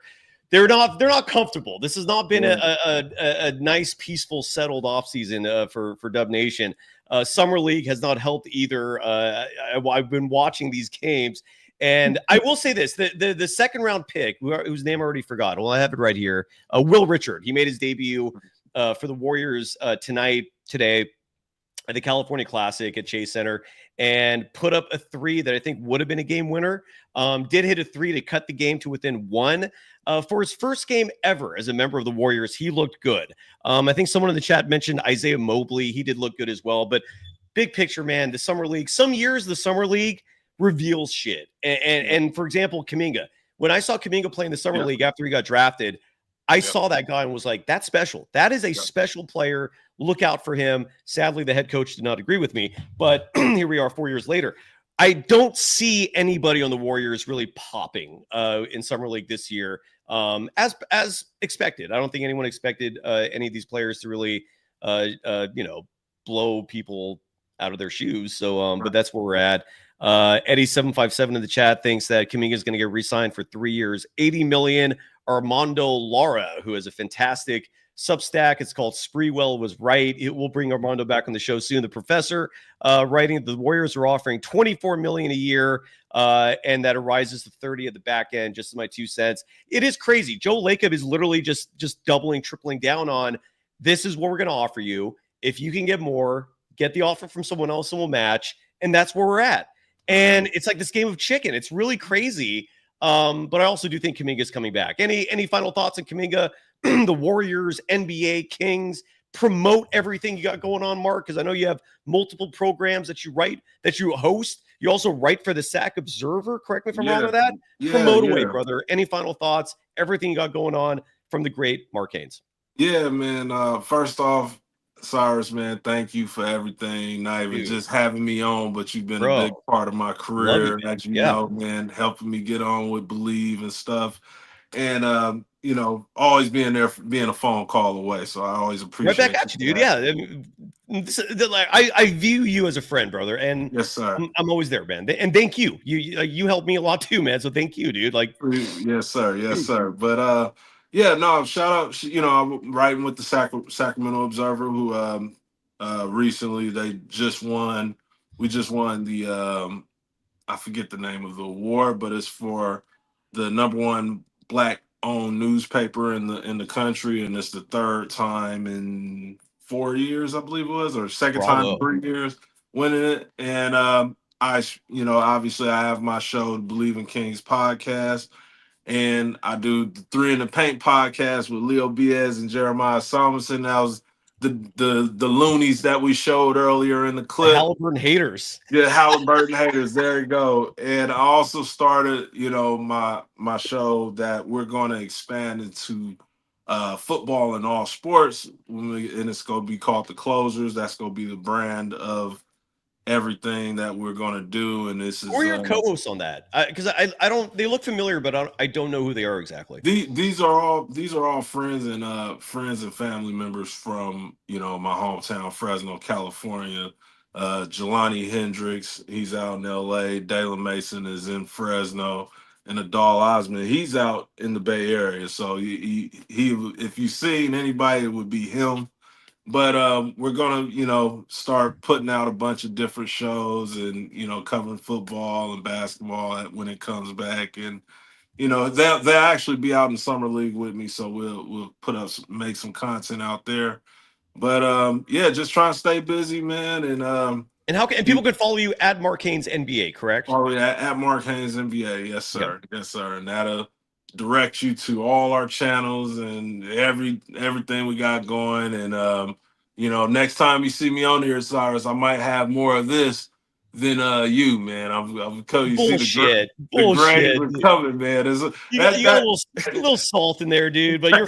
not comfortable. This has not been a nice, peaceful, settled offseason for Dub Nation. Summer League has not helped either. I've been watching these games, and I will say this: the second round pick, whose name I already forgot. Well, I have it right here. Will Richard. He made his debut for the Warriors today. At the California Classic at Chase Center and put up a three that I think would have been a game winner. Did hit a three to cut the game to within one. For his first game ever as a member of the Warriors, he looked good. I think someone in the chat mentioned Isaiah Mobley. He did look good as well. But big picture, man, the Summer League, some years the Summer League reveals shit. And for example, Kuminga. When I saw Kuminga play in the Summer League after he got drafted, I saw that guy and was like, that's special. That is a special player. Look out for him. Sadly, the head coach did not agree with me, but here we are 4 years later. I don't see anybody on the Warriors really popping in Summer League this year as expected. I don't think anyone expected any of these players to really, blow people out of their shoes. So, but that's where we're at. Eddie757 in the chat thinks that Kuminga is going to get re-signed for 3 years, $80 million. Armando Lara, who has a fantastic Substack. It's called Spreewell Was Right. It will bring Armando back on the show soon. The professor writing the Warriors are offering $24 million a year, and that arises to 30 at the back end. Just my 2 cents. It is crazy. Joe Lacob is literally just doubling, tripling down on this is what we're going to offer you. If you can get more, get the offer from someone else and we'll match. And that's where we're at. And it's like this game of chicken. It's really crazy. But I also do think Kuminga is coming back. Any final thoughts on Kuminga, the Warriors, NBA, Kings? Promote everything you got going on, Mark, because I know you have multiple programs that you write, that you host. You also write for the Sac Observer. Correct me if I'm wrong Yeah. with that. Yeah, Promote yeah. away, brother. Any final thoughts? Everything you got going on from the great Mark Haynes. Yeah, man. First off, Cyrus, man, thank you for everything. Not even Dude. just having me on, but you've been a Bro. big part of my Love career, it, man. as you Yeah. know, man, helping me get on with Bleav and stuff. And you know, always being there, being a phone call away. So I always Right appreciate back at you, dude. that. Yeah. I mean, I view you as a friend, brother. And Yes, sir. I'm always there, man. And thank you. You helped me a lot too, man. So thank you, dude. Like, Yes, sir. Yes, sir. But yeah, no, shout out. You know, I'm writing with the Sacramento Observer, who recently they just won. We just won the I forget the name of the award, but it's for the #1 Black-owned newspaper in the country, and it's the third time in 4 years, I Bleav it was, or second time in bravo. 3 years winning it. And you know, obviously I have my show, the Bleav In Kings podcast, and I do the Three in the Paint podcast with Leo Biaz and Jeremiah Somerson. That was the loonies that we showed earlier in the The clip. Haliburton haters. Yeah, Haliburton haters. There you go. And I also started, you know, my show that we're going to expand into football and all sports, and it's going to be called The Closers. That's going to be the brand of everything that we're going to do. And this is Who are your co-hosts on that? Because I don't. They look familiar, but I don't know who they are exactly. These are all friends and family members from, you know, my hometown, Fresno, California. Jelani Hendricks, he's out in LA. Dalen Mason is in Fresno, and Adal Osman, he's out in the Bay Area. So he if you've seen anybody, it would be him. But we're gonna, you know, start putting out a bunch of different shows, and, you know, covering football and basketball when it comes back. And, you know, they'll actually be out in summer league with me, so we'll put up make some content out there. But yeah, just trying to stay busy, man. And how can people can follow you at Mark Haynes NBA, correct? Oh yeah, at Mark Haynes NBA, yes sir, yes sir, and that'll direct you to all our channels and everything we got going. And you know, next time you see me on here, Cyrus, I might have more of this than you, man. I'm telling you, Bullshit. the grades are coming, man. You got a little salt in there, dude. But you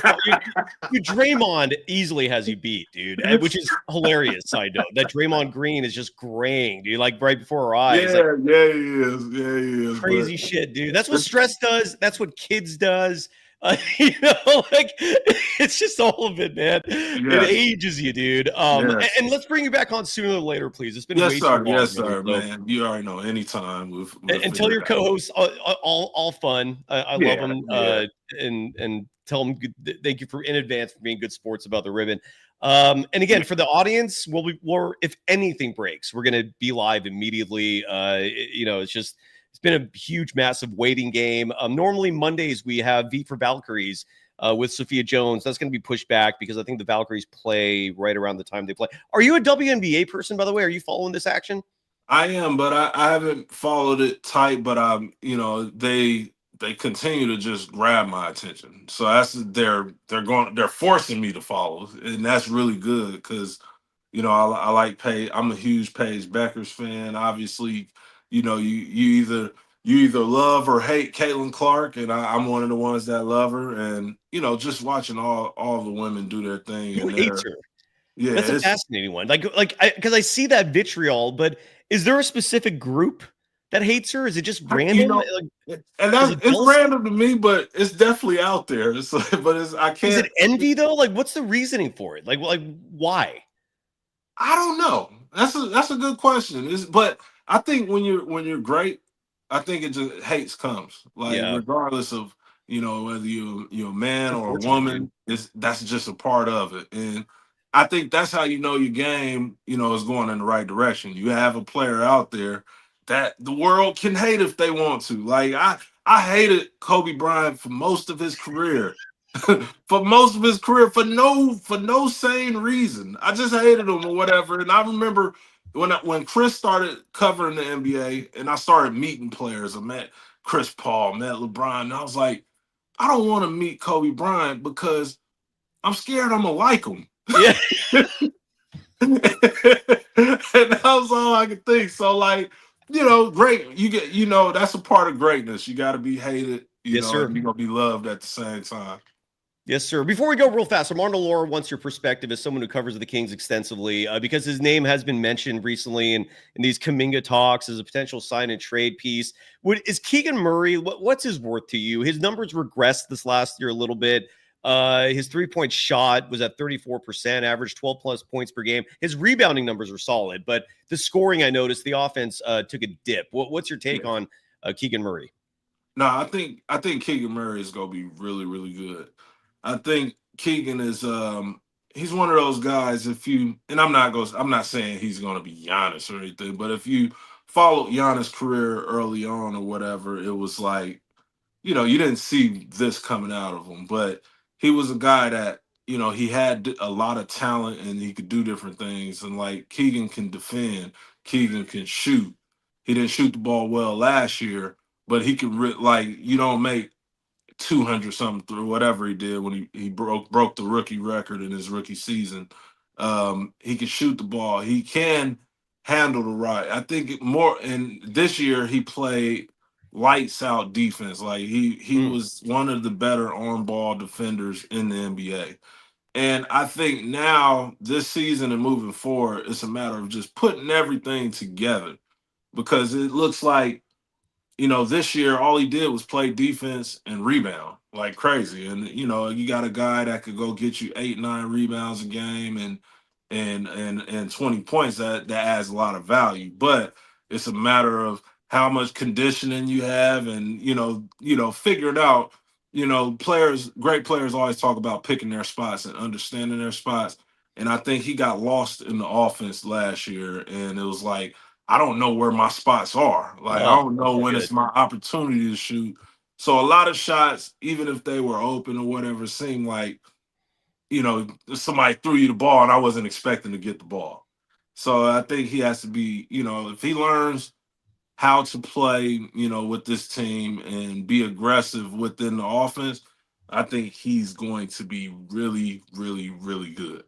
Draymond easily has you beat, dude. Which is hilarious. Side note, that Draymond Green is just graying, dude. Like right before our eyes. Yeah, like, yeah, he is. Yeah, he is. Crazy shit, dude. That's what stress does. That's what kids does. You know, like it's just all of it, man. It ages you, dude. And let's bring you back on sooner or later, please. It's been way too long. Yes, sir, man. You already know. Anytime. And tell your co-hosts all fun. I love them. And tell them thank you in advance for being good sports about the ribbon. And again, for the audience, we're if anything breaks, we're gonna be live immediately. You know, it's been a huge, massive waiting game. Normally Mondays we have V for Valkyries with Sophia Jones. That's going to be pushed back because I think the Valkyries play right around the time they play. Are you a WNBA person, by the way? Are you following this action? I am, but I haven't followed it tight. But you know, they continue to just grab my attention. So they're forcing me to follow, and that's really good because, you know, I like Paige. I'm a huge Paige Beckers fan. Obviously, you know, you either love or hate Caitlin Clark, and I'm one of the ones that love her. And, you know, just watching all the women do their thing. Who hates her? Yeah, that's a fascinating one. Like, because I see that vitriol, but is there a specific group that hates her? Is it just random? You know, and it's random to me, but it's definitely out there. It's like, I can't. Is it envy though? Like, what's the reasoning for it? Like why? I don't know. That's a good question. But I think when you're great, I think it just hates comes. Like regardless of, you know, whether you're a man or a woman, that's just a part of it. And I think that's how you know your game, you know, is going in the right direction. You have a player out there that the world can hate if they want to. Like I hated Kobe Bryant for most of his career. For no sane reason. I just hated him or whatever. And I remember when Chris started covering the NBA and I started meeting players. I met Chris Paul, met LeBron, and I was like, I don't want to meet Kobe Bryant because I'm scared I'm gonna like him. Yeah. And that was all I could think. So like, great. You get, that's a part of greatness. You got to be hated, Yes, sir. and you're going to be loved at the same time. Yes, sir. Before we go real fast, Armando Laura wants your perspective as someone who covers the Kings extensively, because his name has been mentioned recently in these Kuminga talks as a potential sign and trade piece. Is Keegan Murray, what's his worth to you? His numbers regressed this last year a little bit. His three-point shot was at 34%, averaged 12-plus points per game. His rebounding numbers were solid, but the scoring, I noticed, the offense took a dip. What's your take on Keegan Murray? No, I think Keegan Murray is going to be really, really good. I think Keegan is he's one of those guys. I'm not saying he's going to be Giannis or anything, but if you followed Giannis' career early on or whatever, it was like, you didn't see this coming out of him, but he was a guy that, he had a lot of talent and he could do different things. And like Keegan can defend, Keegan can shoot. He didn't shoot the ball well last year, but he could you don't make 200 something through whatever he did when he broke the rookie record in his rookie season. He can shoot the ball. He can handle the right. I think more. And this year he played lights out defense. Like he was one of the better on ball defenders in the NBA. And I think now this season and moving forward, it's a matter of just putting everything together, because it looks like, this year all he did was play defense and rebound like crazy. And, you got a guy that could go get you 8-9 rebounds a game and 20 points. That adds a lot of value. But it's a matter of how much conditioning you have and, figuring out, great players always talk about picking their spots and understanding their spots. And I think he got lost in the offense last year. And it was like, I don't know where my spots are. Like, I don't know when it's my opportunity to shoot. So a lot of shots, even if they were open or whatever, seemed like, somebody threw you the ball and I wasn't expecting to get the ball. So I think he has to be, if he learns how to play, with this team and be aggressive within the offense, I think he's going to be really, really, really good.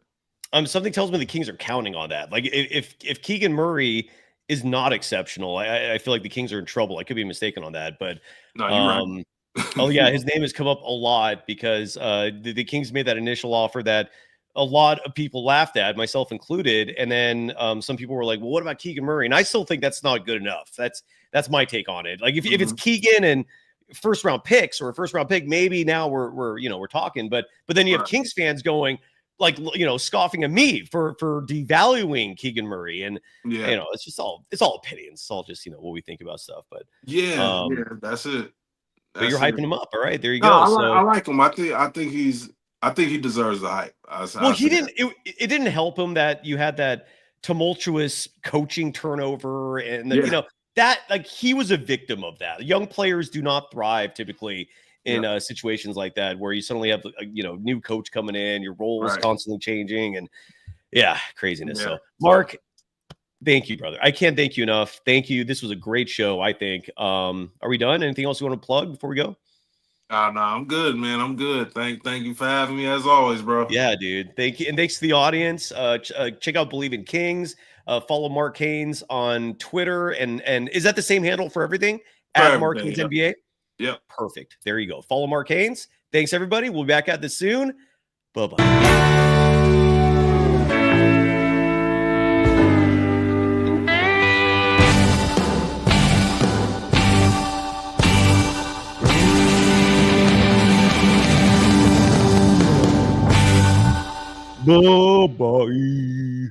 Something tells me the Kings are counting on that. Like if Keegan Murray is not exceptional, I feel like the Kings are in trouble. I could be mistaken on that, but no, you're right. Oh yeah, his name has come up a lot because the Kings made that initial offer that a lot of people laughed at, myself included, and then some people were like, "Well, what about Keegan Murray?" And I still think that's not good enough. That's my take on it. Like if it's Keegan and first round picks or a first round pick, maybe now we're talking. But then you have Kings fans going, like, scoffing at me for devaluing Keegan Murray. And, it's all opinions. It's all just, what we think about stuff. But yeah, that's it. But you're hyping him up. All right, there you go. go. I like him. I think he deserves the hype. It didn't help him that you had that tumultuous coaching turnover and that, like, he was a victim of that. Young players do not thrive typically in situations like that, where you suddenly have new coach coming in, your role is constantly changing, and craziness. So Mark, thank you, brother. I can't thank you enough. Thank you. This was a great show, I think. Are we done? Anything else you want to plug before we go? No, I'm good, man. I'm good. Thank you for having me as always, bro. Yeah, dude. Thank you. And thanks to the audience. Check out Bleav In Kings. Follow Mark Haynes on Twitter. And is that the same handle for everything? At Mark Haynes NBA? Yep. Perfect. There you go. Follow Mark Haynes. Thanks, everybody. We'll be back at this soon. Bye-bye. Bye-bye.